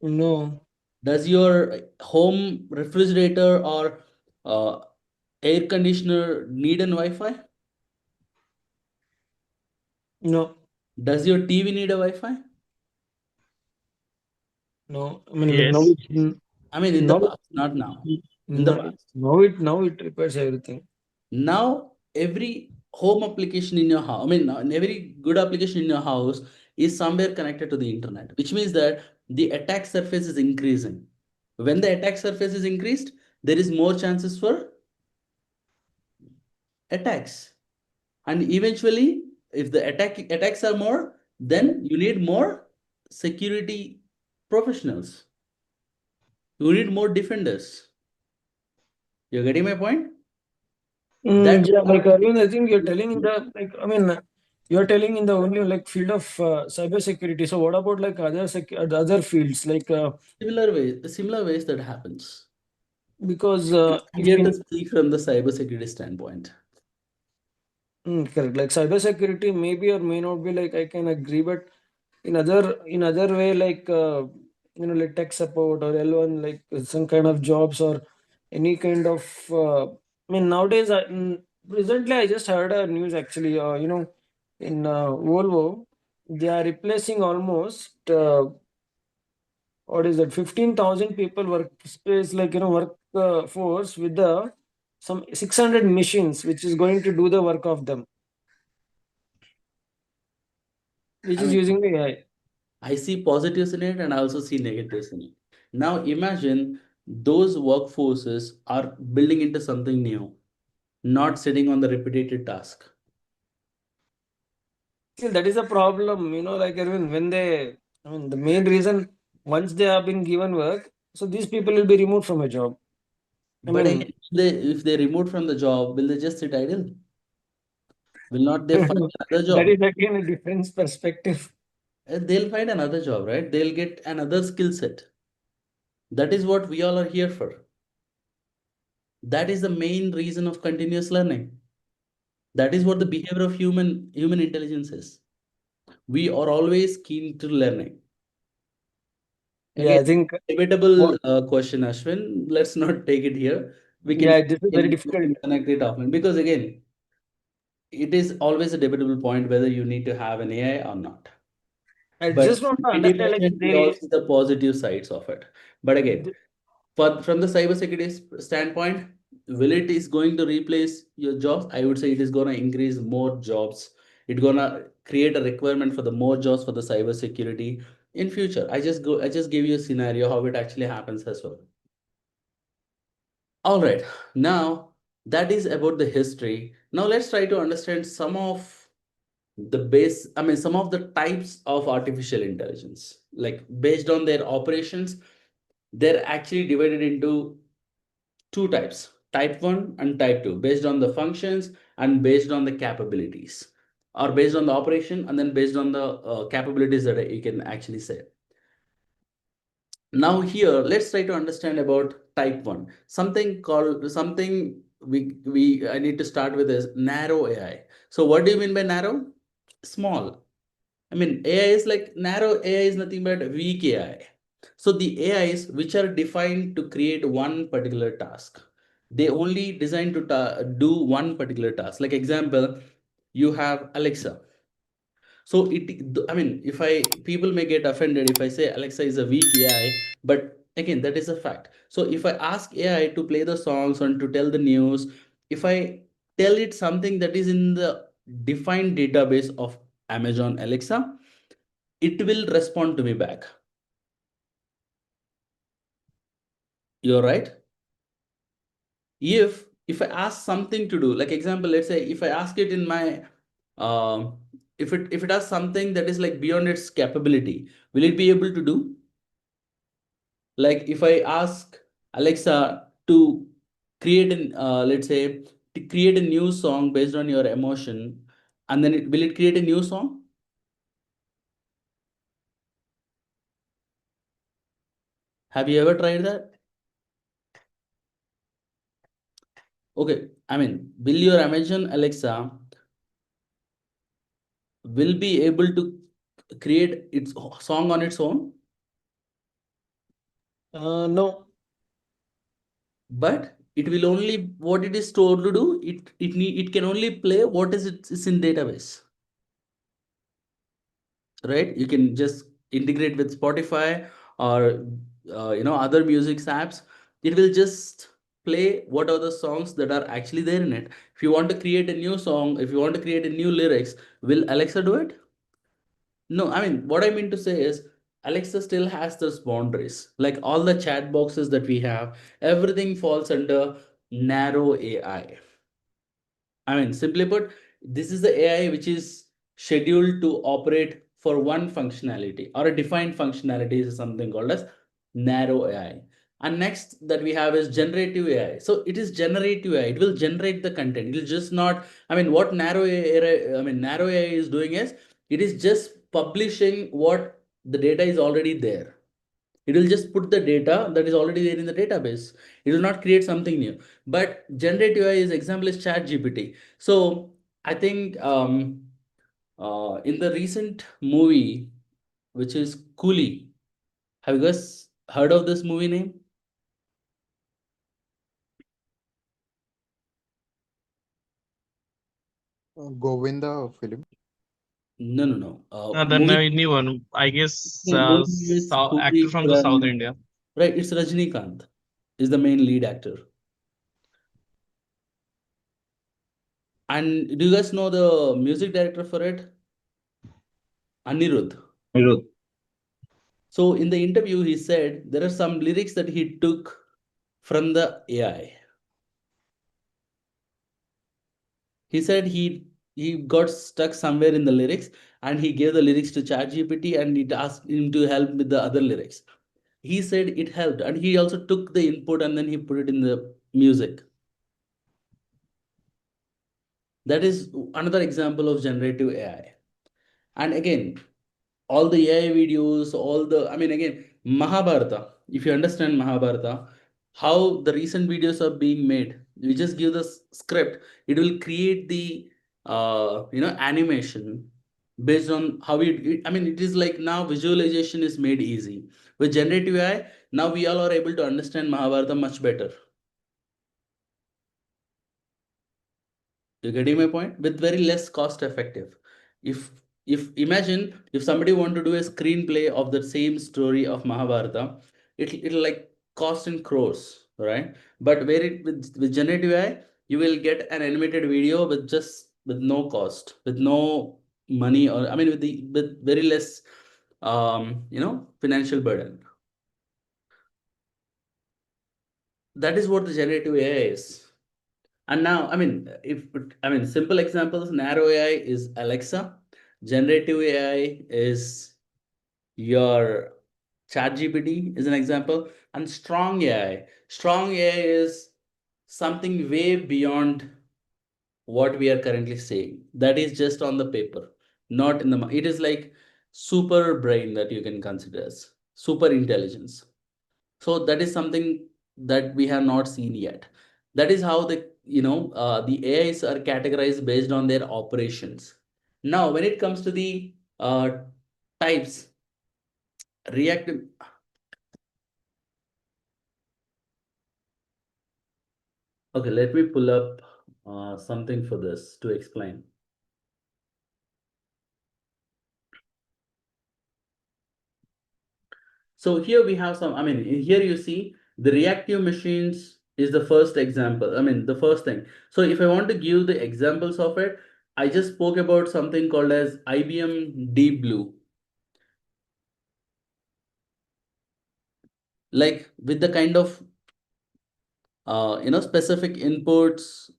no, Does your home refrigerator or uh, air conditioner need an Wi-Fi? no, Does your TV need a Wi-Fi? no. I mean, like now Yes. I mean, in the now, past, not now. In the past. now it repairs everything. Now every home application in your house, I mean, now every good application in your house is somewhere connected to the internet, which means that the attack surface is increasing. When the attack surface is increased, there is more chances for attacks. And eventually, if the attacks are more, then you need more security professionals. You need more defenders. You're getting my point? That Yeah, like Arvind, I think you're telling in the like I mean you're telling in the only like field of cybersecurity. So what about like the other fields like similar ways that happens. because I'm if here to in speak from the cybersecurity standpoint. correct like cybersecurity maybe or may not be like I can agree, but in other way like like tech support or L1 like some kind of jobs or any kind of I mean nowadays recently I just heard a news actually in Volvo they are replacing almost what is that 15,000 people workspace like work force with the some 600 machines which is going to do the work of them which I is mean, using the AI. I see positives in it and I also see negatives in it. Now imagine those workforces are building into something new, not sitting on the repetitive task. See, that is a problem, like Arvind, the main reason, once they have been given work, so these people will be removed from a job. But again, if they removed from the job, will they just sit idle? Will not they find another that job? is again a different perspective. They'll find another job, right? They'll get another skill set. That is what we all are here for. That is the main reason of continuous learning. That is what the behavior of human intelligence is. We are always keen to learning. Yeah, Again, I think. debatable question, Ashwin. Let's not take it here. We can Yeah, this is very difficult. connect it offline because again, it is always a debatable point whether you need to have an AI or not. I But just want to understand, like, 20% we all see the positive sides of it. But again, from the cybersecurity standpoint, will it is going to replace your jobs? I would say it is going to increase more jobs. It's going to create a requirement for the more jobs for the cybersecurity in future. I just gave you a scenario how it actually happens as well. All right, now that is about the history. Now let's try to understand some of the base, I mean, some of the types of artificial intelligence, like based on their operations, they're actually divided into two types, type 1 and type 2, based on the functions and based on the capabilities, or based on the operation and then based on the capabilities that you can actually say. Now here, let's try to understand about type 1. Something we I need to start with is narrow AI. So what do you mean by narrow? Small. I mean, AI is like narrow AI is nothing but weak AI. So the AIs which are defined to create one particular task, they only designed to do one particular task. Like example, you have Alexa. So I mean, if people may get offended if I say Alexa is a weak AI, but again, that is a fact. So if I ask AI to play the songs and to tell the news, if I tell it something that is in the defined database of Amazon Alexa, it will respond to me back. You're right. If I ask something to do, like example, let's say if I ask it in my if it has something that is like beyond its capability, will it be able to do? Like if I ask Alexa to create an let's say to create a new song based on your emotion, and then will it create a new song? Have you ever tried that? Okay, I mean, will your Amazon Alexa will be able to create its song on its own? No. But it will only what it is told to do. It can only play what is in database, right? You can just integrate with Spotify or other music apps. It will just play what are the songs that are actually there in it. If you want to create a new song, if you want to create a new lyrics, will Alexa do it? No, I mean, what I mean to say is Alexa still has those boundaries. Like all the chat boxes that we have, everything falls under narrow AI. I mean, simply put, this is the AI which is scheduled to operate for one functionality or a defined functionality is something called as narrow AI. And next that we have is generative AI. So it is generative AI. It will generate the content. It will just not, I mean, what narrow AI is doing is it is just publishing what the data is already there. It will just put the data that is already there in the database. It will not create something new. But generative AI is example is Chat GPT. So I think in the recent movie, which is Coolie, have you guys heard of this movie name? Govinda film. No, no, no. Then Movie, a new one, I guess, movie with actor Coolie, from the South Karan, India. right? It's Rajnikant is the main lead actor. And do you guys know the music director for it? Anirudh. Anirudh. So in the interview, he said there are some lyrics that he took from the AI. He said he he got stuck somewhere in the lyrics, and he gave the lyrics to ChatGPT, and it asked him to help with the other lyrics. He said it helped, and he also took the input and then he put it in the music. That is another example of generative AI. And again, all the AI videos, I mean, again, Mahabharata, if you understand Mahabharata, how the recent videos are being made, you just give the script, it will create the, animation based on how I mean, it is like now visualization is made easy. With generative AI, now we all are able to understand Mahabharata much better. You getting my point? With very less cost effective. If imagine if somebody want to do a screenplay of the same story of Mahabharata, it'll like cost in crores, right? But where it with generative AI, you will get an animated video with no cost, with no money, or I mean with very less financial burden. That is what the generative AI is. And now, I mean, simple examples, narrow AI is Alexa, generative AI is your ChatGPT is an example, and strong AI. Strong AI is something way beyond what we are currently saying. That is just on the paper, not in the, it is like super brain that you can consider as super intelligence. So that is something that we have not seen yet. That is how the AIs are categorized based on their operations. Now, when it comes to the types, reactive. Okay, let me pull up something for this to explain. So here we have some, I mean, here you see the reactive machines is the first example. I mean, the first thing. So if I want to give the examples of it, I just spoke about something called as IBM Deep Blue. Like with the kind of, specific inputs,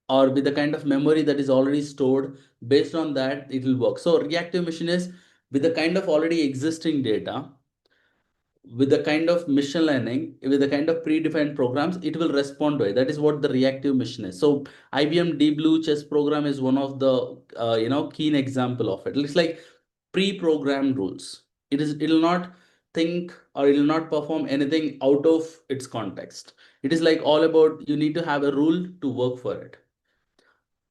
or with the kind of memory that is already stored, based on that, it will work. So reactive machine is with the kind of already existing data, with the kind of machine learning, with the kind of predefined programs, it will respond to it. That is what the reactive machine is. So IBM Deep Blue chess program is one of the keen example of it. It's like pre-programmed rules. It'll not think, or it will not perform anything out of its context. It is like all about, you need to have a rule to work for it.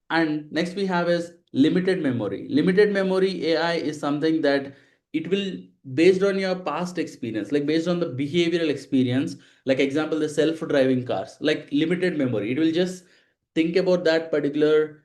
And next we have is limited memory. Limited memory AI is something that it will, based on your past experience, like based on the behavioral experience, like example, the self-driving cars, like limited memory. It will just think about that particular,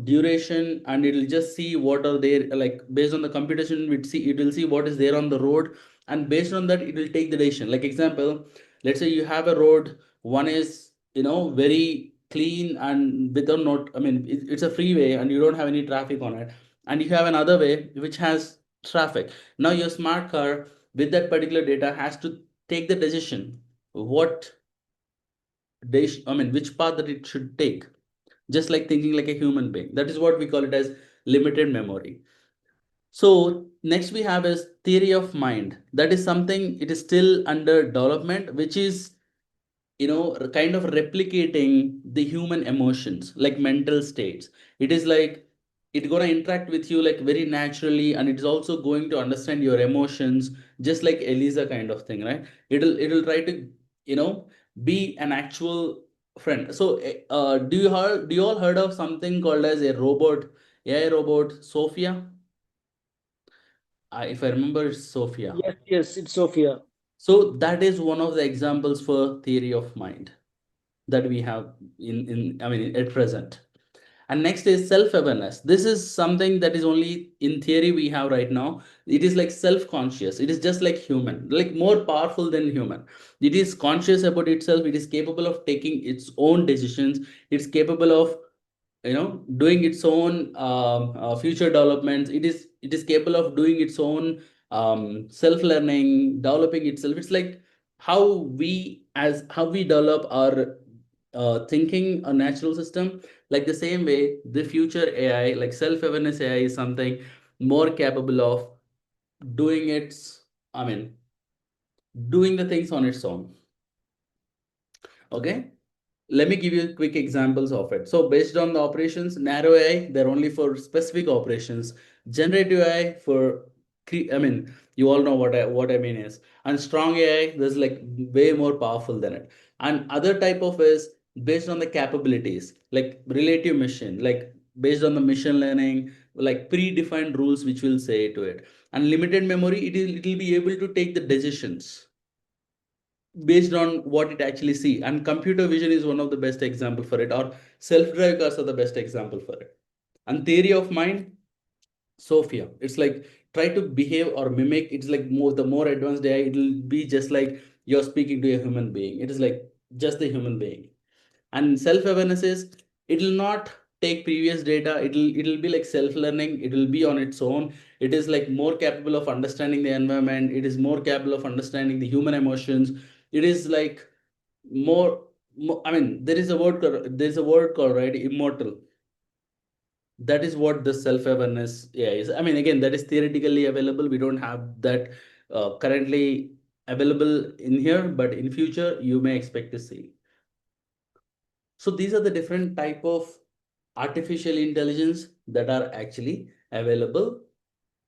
duration, and it will just see what are there, like based on the computation, it will see what is there on the road, and based on that, it will take the decision. Like example, let's say you have a road, one is, very clean and without not, I mean, it's a freeway and you don't have any traffic on it, and you have another way which has traffic. Now your smart car with that particular data has to take the decision what I mean, which path that it should take, just like thinking like a human being. That is what we call it as limited memory. So next we have is theory of mind. That is something, it is still under development, which is, kind of replicating the human emotions, like mental states. It is like it's going to interact with you like very naturally, and it's also going to understand your emotions, just like Elisa kind of thing, right? It'll try to, be an actual friend. So do you all heard of something called as a robot, AI robot, Sophia? If I remember, it's Sophia. Yes, it's Sophia. So that is one of the examples for theory of mind that we have at present. And next is self-awareness. This is something that is only in theory we have right now. It is like self-conscious. It is just like human, like more powerful than human. It is conscious about itself. It is capable of taking its own decisions. It's capable of, doing its own future developments. It is capable of doing its own self-learning, developing itself. It's like how we develop our thinking a natural system. Like the same way, the future AI, like self-awareness AI, is something more capable of doing its, I mean, doing the things on its own. Okay, let me give you quick examples of it. So based on the operations, narrow AI, they're only for specific operations. Generative AI for, I mean, you all know what I mean is, and strong AI, there's like way more powerful than it. And other type of is based on the capabilities, like relative machine, like based on the machine learning, like predefined rules which will say to it. And limited memory, it'll be able to take the decisions based on what it actually see. And computer vision is one of the best example for it, or self-driving cars are the best example for it. And theory of mind, Sophia, it's like try to behave or mimic. It's like the more advanced AI, it'll be just like you're speaking to a human being. It is like just the human being. And self-awareness is, it will not take previous data, it'll be like self-learning, it will be on its own. It is like more capable of understanding the environment, it is more capable of understanding the human emotions. It is like more, I mean, there's a word called, right, immortal. That is what the self-awareness AI is. I mean, again, that is theoretically available, we don't have that currently available in here, but in future you may expect to see. So these are the different type of artificial intelligence that are actually available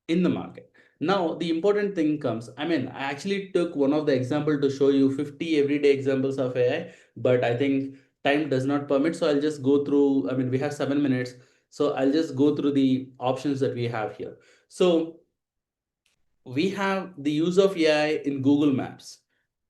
in the market. Now, the important thing comes, I mean, I actually took one of the example to show you 50 everyday examples of AI, but I think time does not permit. So I'll just go through, I mean, we have 7 minutes. So I'll just go through the options that we have here. So we have the use of AI in Google Maps.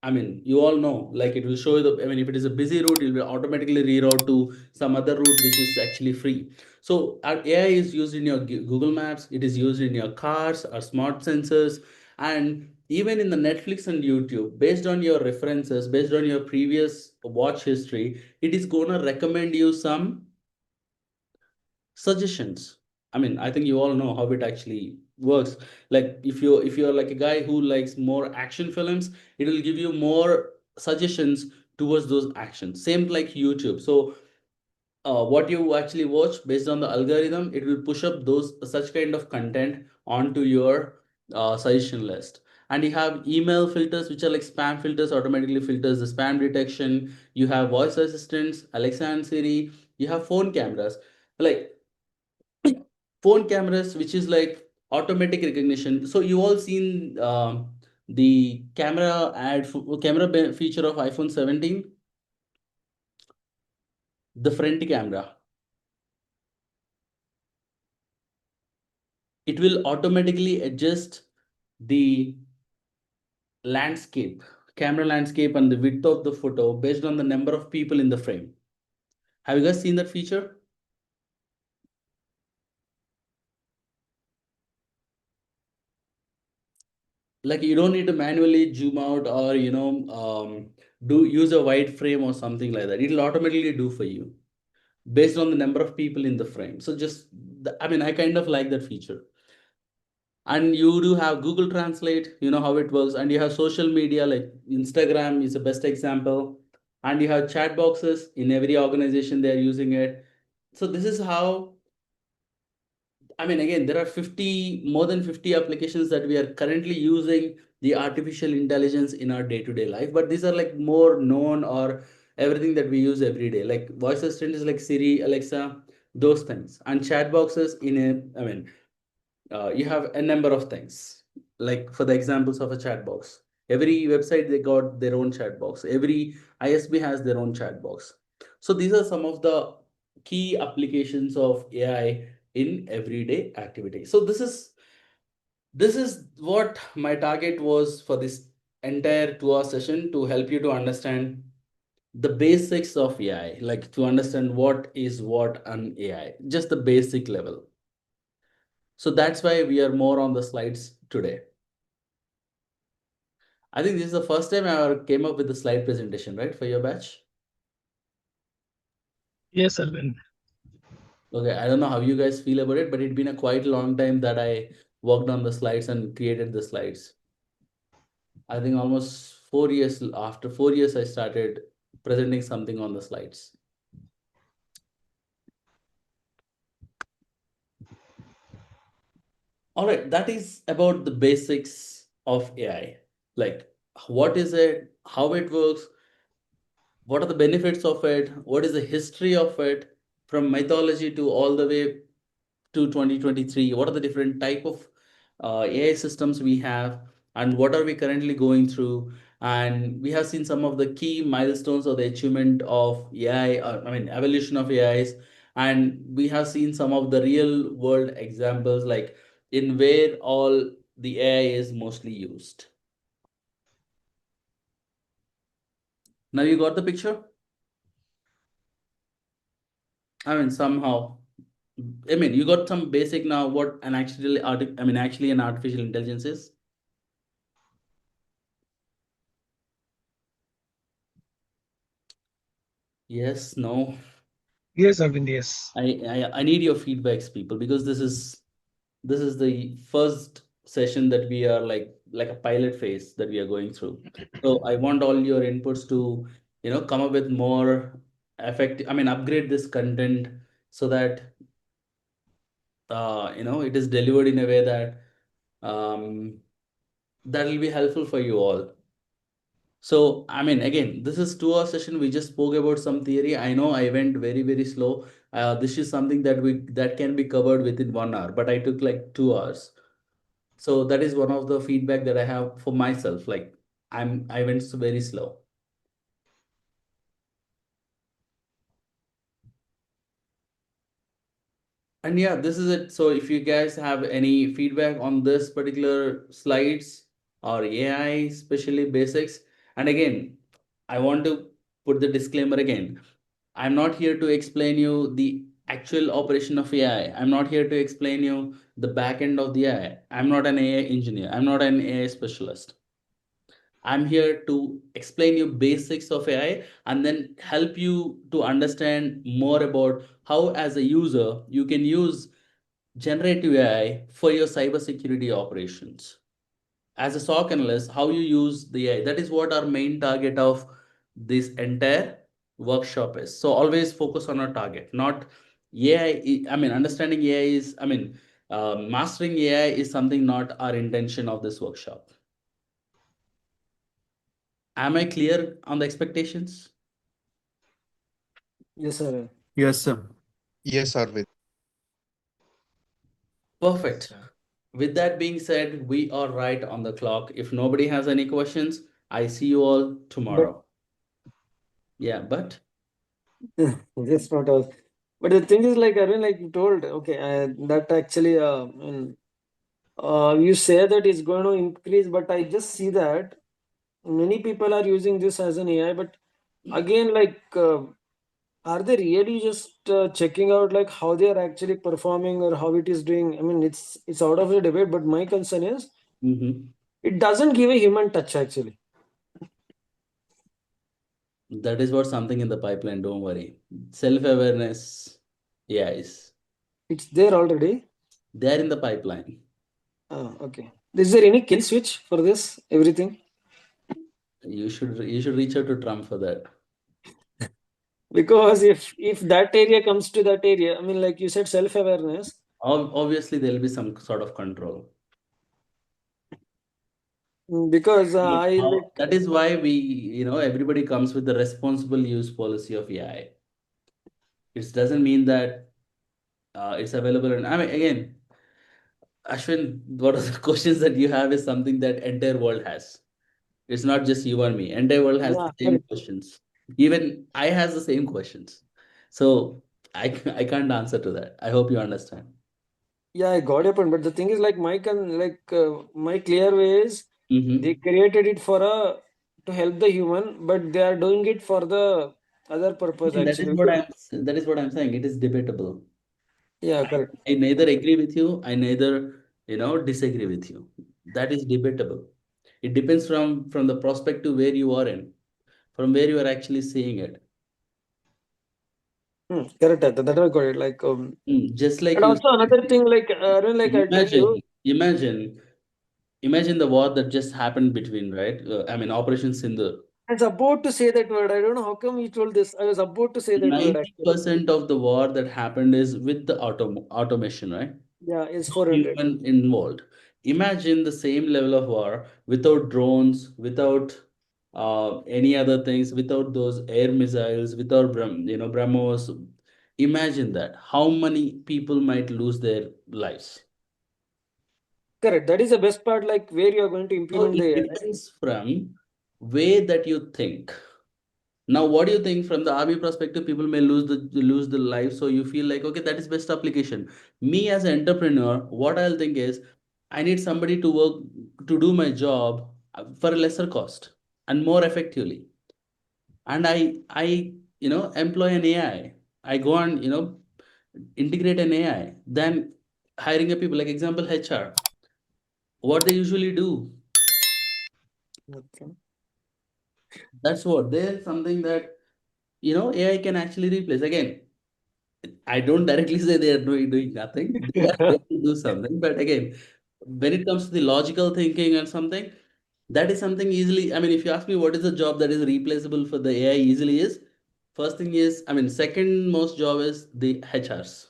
I mean, you all know, like it will show you the, I mean, if it is a busy route, it will automatically reroute to some other route which is actually free. So our AI is used in your Google Maps, it is used in your cars or smart sensors, and even in the Netflix and YouTube, based on your references, based on your previous watch history, it is gonna recommend you some suggestions. I mean, I think you all know how it actually works. Like if you're like a guy who likes more action films, it will give you more suggestions towards those actions. Same like YouTube. So what you actually watch, based on the algorithm, it will push up those such kind of content onto your suggestion list. And you have email filters, which are like spam filters, automatically filters the spam detection. You have voice assistants, Alexa and Siri. You have phone cameras, like phone cameras, which is like automatic recognition. So you all seen the feature of iPhone 17, the front camera. It will automatically adjust the landscape, camera landscape, and the width of the photo based on the number of people in the frame. Have you guys seen that feature? Like you don't need to manually zoom out, or do use a wide frame or something like that. It'll automatically do for you based on the number of people in the frame. So just, I mean, I kind of like that feature. And you do have Google Translate, you know how it works, and you have social media, like Instagram is the best example, and you have chat boxes in every organization, they are using it. So this is how, I mean, again, there are more than 50 applications that we are currently using the artificial intelligence in our day-to-day life, but these are like more known, or everything that we use every day, like voice assistant is like Siri, Alexa, those things. And chat boxes I mean, you have a number of things. Like for the examples of a chat box, every website they got their own chat box, every ISP has their own chat box. So these are some of the key applications of AI in everyday activity. So this is what my target was for this entire 2 hour session, to help you to understand the basics of AI, like to understand what is what an AI, just the basic level. So that's why we are more on the slides today. I think this is the first time I ever came up with a slide presentation, right, for your batch? Yes, Alvin. Okay, I don't know how you guys feel about it, but it's been a quite long time that I worked on the slides and created the slides. I think almost 4 years, after 4 years, I started presenting something on the slides. All right, that is about the basics of AI. Like, what is it, how it works, what are the benefits of it, what is the history of it, from mythology to all the way to 2023, what are the different type of AI systems we have, and what are we currently going through. And we have seen some of the key milestones of the achievement of AI, I mean evolution of AIs. And we have seen some of the real world examples, like in where all the AI is mostly used. Now you got the picture? I mean, somehow, I mean, you got some basic now what an actually an artificial intelligence is. Yes, no. Yes, Arvind, yes. I need your feedbacks, people, because this is the first session that we are like a pilot phase that we are going through. So I want all your inputs to, come up with more effective, I mean, upgrade this content so that it is delivered in a way that that will be helpful for you all. So, I mean, again, this is 2 hour session. We just spoke about some theory. I know I went very, very slow. This is something that can be covered within 1 hour, but I took like 2 hours. So that is one of the feedback that I have for myself. Like I went very slow. And yeah, this is it. So if you guys have any feedback on this particular slides or AI, especially basics, and again, I want to put the disclaimer again. I'm not here to explain you the actual operation of AI. I'm not here to explain you the back end of the AI. I'm not an AI engineer. I'm not an AI specialist. I'm here to explain you basics of AI and then help you to understand more about how, as a user, you can use generative AI for your cybersecurity operations. As a SOC analyst, how you use the AI. That is what our main target of this entire workshop is. So always focus on our target, not AI. I mean, understanding AI is, I mean, mastering AI is something not our intention of this workshop. Am I clear on the expectations? Yes, sir. Yes, sir. Yes, Arvind. Perfect. With that being said, we are right on the clock. If nobody has any questions, I see you all tomorrow. Yeah, but Just not all. But the thing is, like Arvind, like you told, okay, that actually, you say that it's going to increase, but I just see that many people are using this as an AI. But again, like, are they really just checking out like how they are actually performing or how it is doing? I mean, it's out of the debate. But my concern is, it doesn't give a human touch actually. that is what something in the pipeline. Don't worry. Self-awareness, yes, It's there already. they're in the pipeline. Okay. Is there any kill switch for this? Everything? You should reach out to Trump for that. Because if that area comes to that area, I mean, like you said, self-awareness. Obviously, there'll be some sort of control. Because But I like that is why everybody comes with the responsible use policy of AI. It doesn't mean that it's available. And I mean, again, Ashwin, what are the questions that you have is something that entire world has. It's not just you and me. Entire world has yeah, the same questions. Even I has the same questions. So I can't answer to that. I hope you understand. yeah, I got your point. But the thing is, like my clear way is they Mm-hmm. created it for a to help the human, but they are doing it for the other purpose actually. That is what I'm saying. It is debatable. Yeah, correct. I neither agree with you. I neither disagree with you. That is debatable. It depends from the perspective where you are in, from where you are actually seeing it. Correct. That I got it. Like Just like and you also another thing, like like I'll tell imagine, you. imagine, imagine the war that just happened between, right? I mean, Operation Sindhu. I was about to say that word. I don't know how come you told this. I was about to say that word actually. 90% of the war that happened is with the automation, right? Yeah, it's No 400. human involved. Imagine the same level of war without drones, without any other things, without those air missiles, without BrahMos. Imagine that. How many people might lose their lives? Correct. That is the best part, like where you are going to So implement it the AI. depends from way that you think. Now, what do you think from the army perspective? People may lose the life, so you feel like okay, that is best application. Me as an entrepreneur, what I'll think is, I need somebody to work to do my job for a lesser cost and more effectively, and I employ an AI. I go and integrate an AI. Then hiring a people like example HR. What they usually do, Okay. that's what there's something that AI can actually replace. Again, I don't directly say they are doing nothing. They are there to do something. But again, when it comes to the logical thinking and something, that is something easily. I mean, if you ask me what is the job that is replaceable for the AI easily is, first thing is, I mean, second most job is the HRs.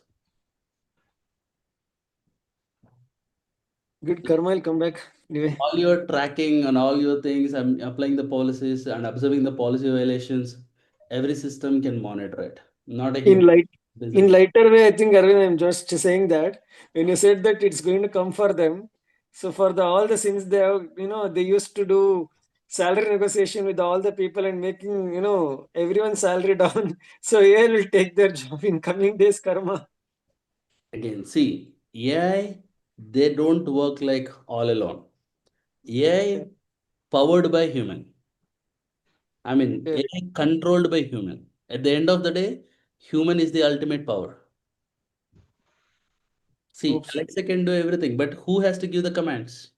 Good karma will come back anyway. All your tracking and all your things, I'm applying the policies and observing the policy violations. Every system can monitor it. Not a In human light, in business. lighter way, I think Arvind, I'm just saying that when you said that it's going to come for them, so for the all the sins they have, they used to do salary negotiation with all the people and making, everyone's salary down. So AI will take their job in coming days, karma. Again, see, AI, they don't work like all alone. AI Okay. powered by human. I mean, Okay. AI controlled by human. At the end of the day, human is the ultimate power. See, Hope so. Alexa can do everything, but who has to give the commands?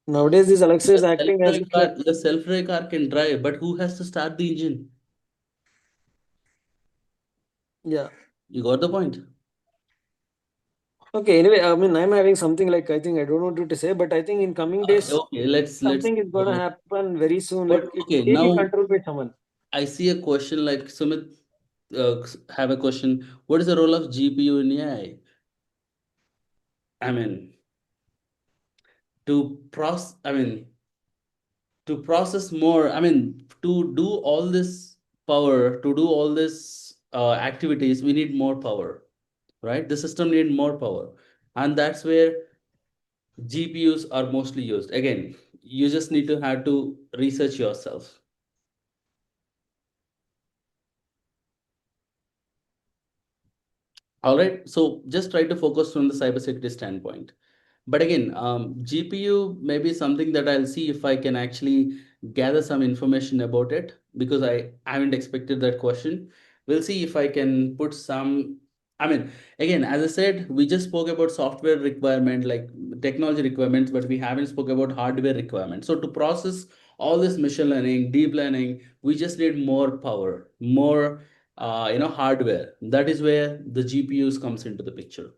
Nowadays, this Alexa Your is acting as self-drive if like, car, your self-drive car can drive, but who has to start the engine? yeah. You got the point. Okay. Anyway, I mean, I'm having something like I think I don't know what to say, but I think in coming days, Okay, let's something is going to go. happen very soon. But Like it okay, may be now controlled by someone. I see a question like Sumit have a question. What is the role of GPU in AI? I mean, to process more, I mean, to do all this power, to do all this activities, we need more power, right? The system need more power, and that's where GPUs are mostly used. Again, you just need to have to research yourself. All right, so just try to focus from the cybersecurity standpoint. But again, GPU may be something that I'll see if I can actually gather some information about it because I haven't expected that question. We'll see if I can put some. I mean, again, as I said, we just spoke about software requirement, like technology requirements, but we haven't spoke about hardware requirements. So to process all this machine learning, deep learning, we just need more power, more hardware. That is where the GPUs comes into the picture.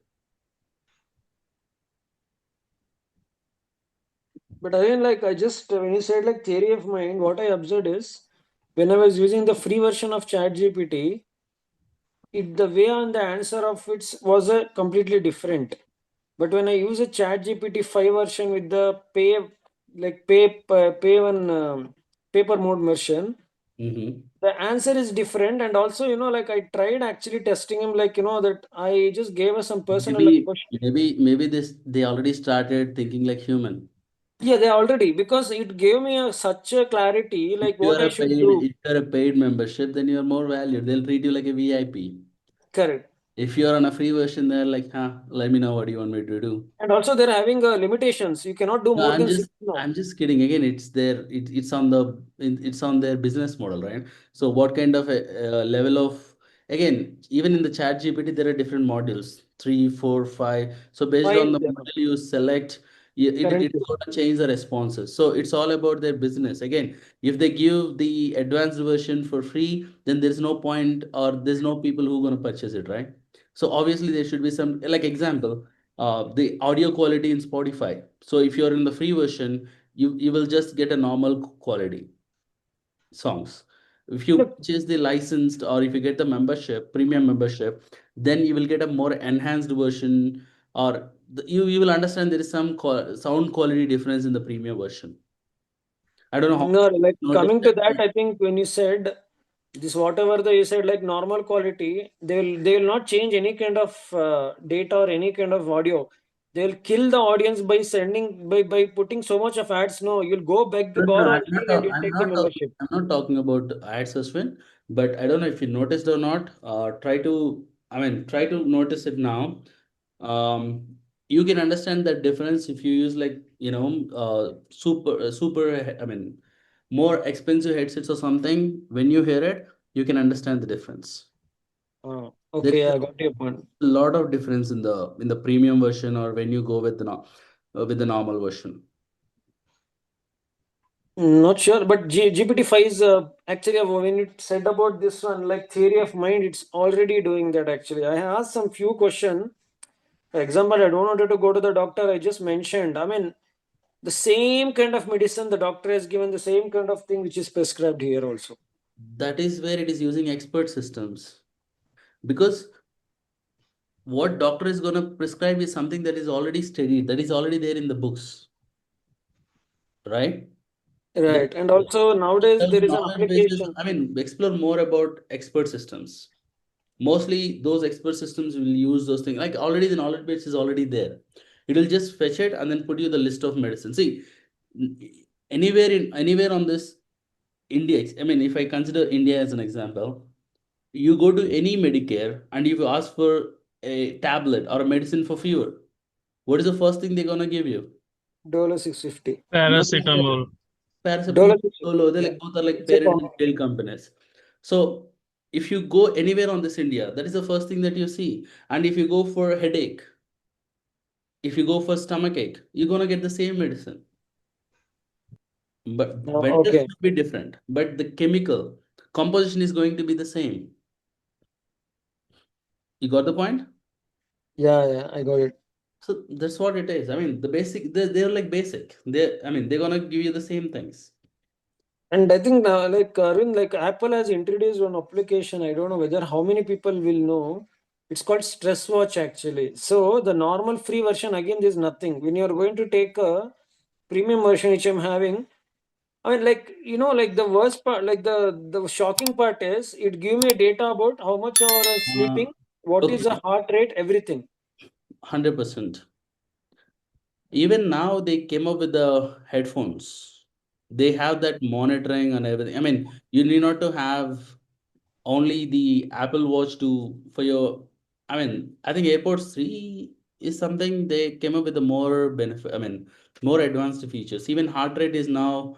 But again, like I just when you said like theory of mind, what I observed is when I was using the free version of ChatGPT, it the way on the answer of it was a completely different. But when I use a ChatGPT 5 version with the pay one paper mode version, Mm-hmm. the answer is different. And also, like I tried actually testing him, like that I just gave us some personal like Maybe, question. maybe this they already started thinking like human. Yeah, they already because it gave me such a clarity, If like you what are I a should paid, do. if you are a paid membership, then you are more valued. They'll treat you like a VIP. Correct. If you are on a free version, they're like, huh, let me know what you want me to do. And also they're having limitations. You cannot do No, more than six now. I'm just kidding. Again, it's on it's on their business model, right? So what kind of a level of, again, even in the chat GPT, there are different modules, three, four, five. So based on Five, the model you select, it's currently. going to change the responses. So it's all about their business. Again, if they give the advanced version for free, then there's no point or there's no people who are going to purchase it, right? So obviously there should be some, like example, the audio quality in Spotify. So if you're in the free version, you will just get a normal quality songs. If you Look, purchase the licensed, or if you get the membership, premium membership, then you will get a more enhanced version, or you will understand there is some sound quality difference in the premium version. I don't know how no, like you notice coming to that, that, but I think when you said this, whatever the you said, like normal quality, they will not change any kind of data or any kind of audio. They'll kill the audience by sending by putting so much of ads. No, you'll go beg the no, no, borrow I'm anything not, and you'll I'm take the not, membership. I'm not talking about ads, Ashwin, but I don't know if you noticed or not. Try to notice it now. You can understand that difference if you use, like, more expensive headsets or something. When you hear it, you can understand the difference. There Okay, is I got your point. a lot of difference in the premium version, or when you go with with the normal version. Not sure, but GPT-5 is actually when it said about this one, like theory of mind, it's already doing that. Actually, I asked some few questions. For example, I don't wanted to go to the doctor. I just mentioned. I mean, the same kind of medicine the doctor has given, the same kind of thing which is prescribed here also. That is where it is using expert systems, because what doctor is going to prescribe is something that is already studied, that is already there in the books, right? Let Right, and also nowadays self there is an knowledge basis. application. I mean, explore more about expert systems. Mostly those expert systems will use those things. Like, already the knowledge base is already there. It will just fetch it and then put you the list of medicine. See, anywhere on this India. I mean, if I consider India as an example, you go to any Medicare and if you ask for a tablet or a medicine for fever, what is the first thing they're gonna give you? Dollar 650. No, Paracetamol. paracetamol, Dollar 650. Solo, they're Yeah, like, both are like it's a parent common. and child companies. So if you go anywhere on this India, that is the first thing that you see. And if you go for a headache, if you go for stomach ache, you're gonna get the same medicine. But vendors Okay. will be different, but the chemical composition is going to be the same. You got the point? Yeah, I got it. So that's what it is. I mean, the basic, they're like basic. They're gonna give you the same things. And I think like Arvind, like Apple has introduced one application. I don't know whether how many people will know. It's called Stress Watch actually. So the normal free version again, there's nothing. When you're going to take a premium version, which I'm having, I mean, like like the worst part, like the shocking part is it give me data about how much hour I'm Uh, sleeping, what is okay, the heart rate, everything. 100%. Even now they came up with the headphones. They have that monitoring and everything. I mean, you need not to have only the Apple Watch to for your. I mean, I think AirPods 3 is something they came up with the more benefit. I mean, more advanced features. Even heart rate is now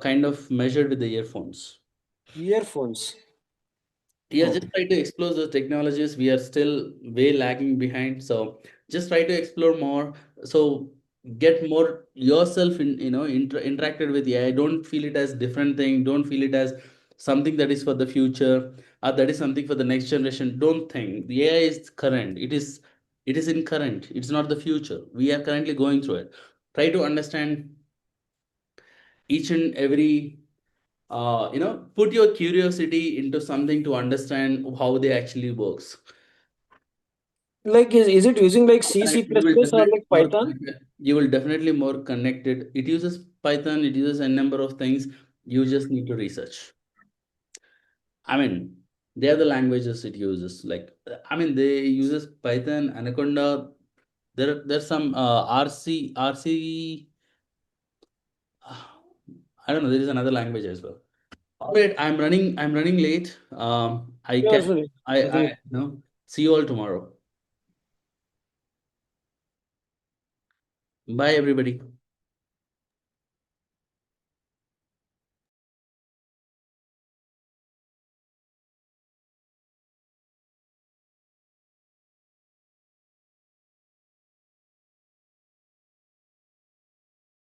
kind of measured with the earphones. Earphones. Yeah, Oh. just try to explore those technologies. We are still way lagging behind. So just try to explore more. So get more yourself in, interacted with AI. Don't feel it as different thing. Don't feel it as something that is for the future, or that is something for the next generation. Don't think the AI is current. It is in current. It's not the future. We are currently going through it. Try to understand each and every put your curiosity into something to understand how they actually works. Like is it using like C, C++ You will or definitely like more Python? connected. You will definitely more connected. It uses Python, it uses a number of things. You just need to research. I mean, they are the languages it uses. Like, they uses Python, Anaconda. There's some RC. I don't know. There is another language as well. All right, I'm running late. I Sure, can sure. I Definitely. no. See you all tomorrow. Bye, everybody.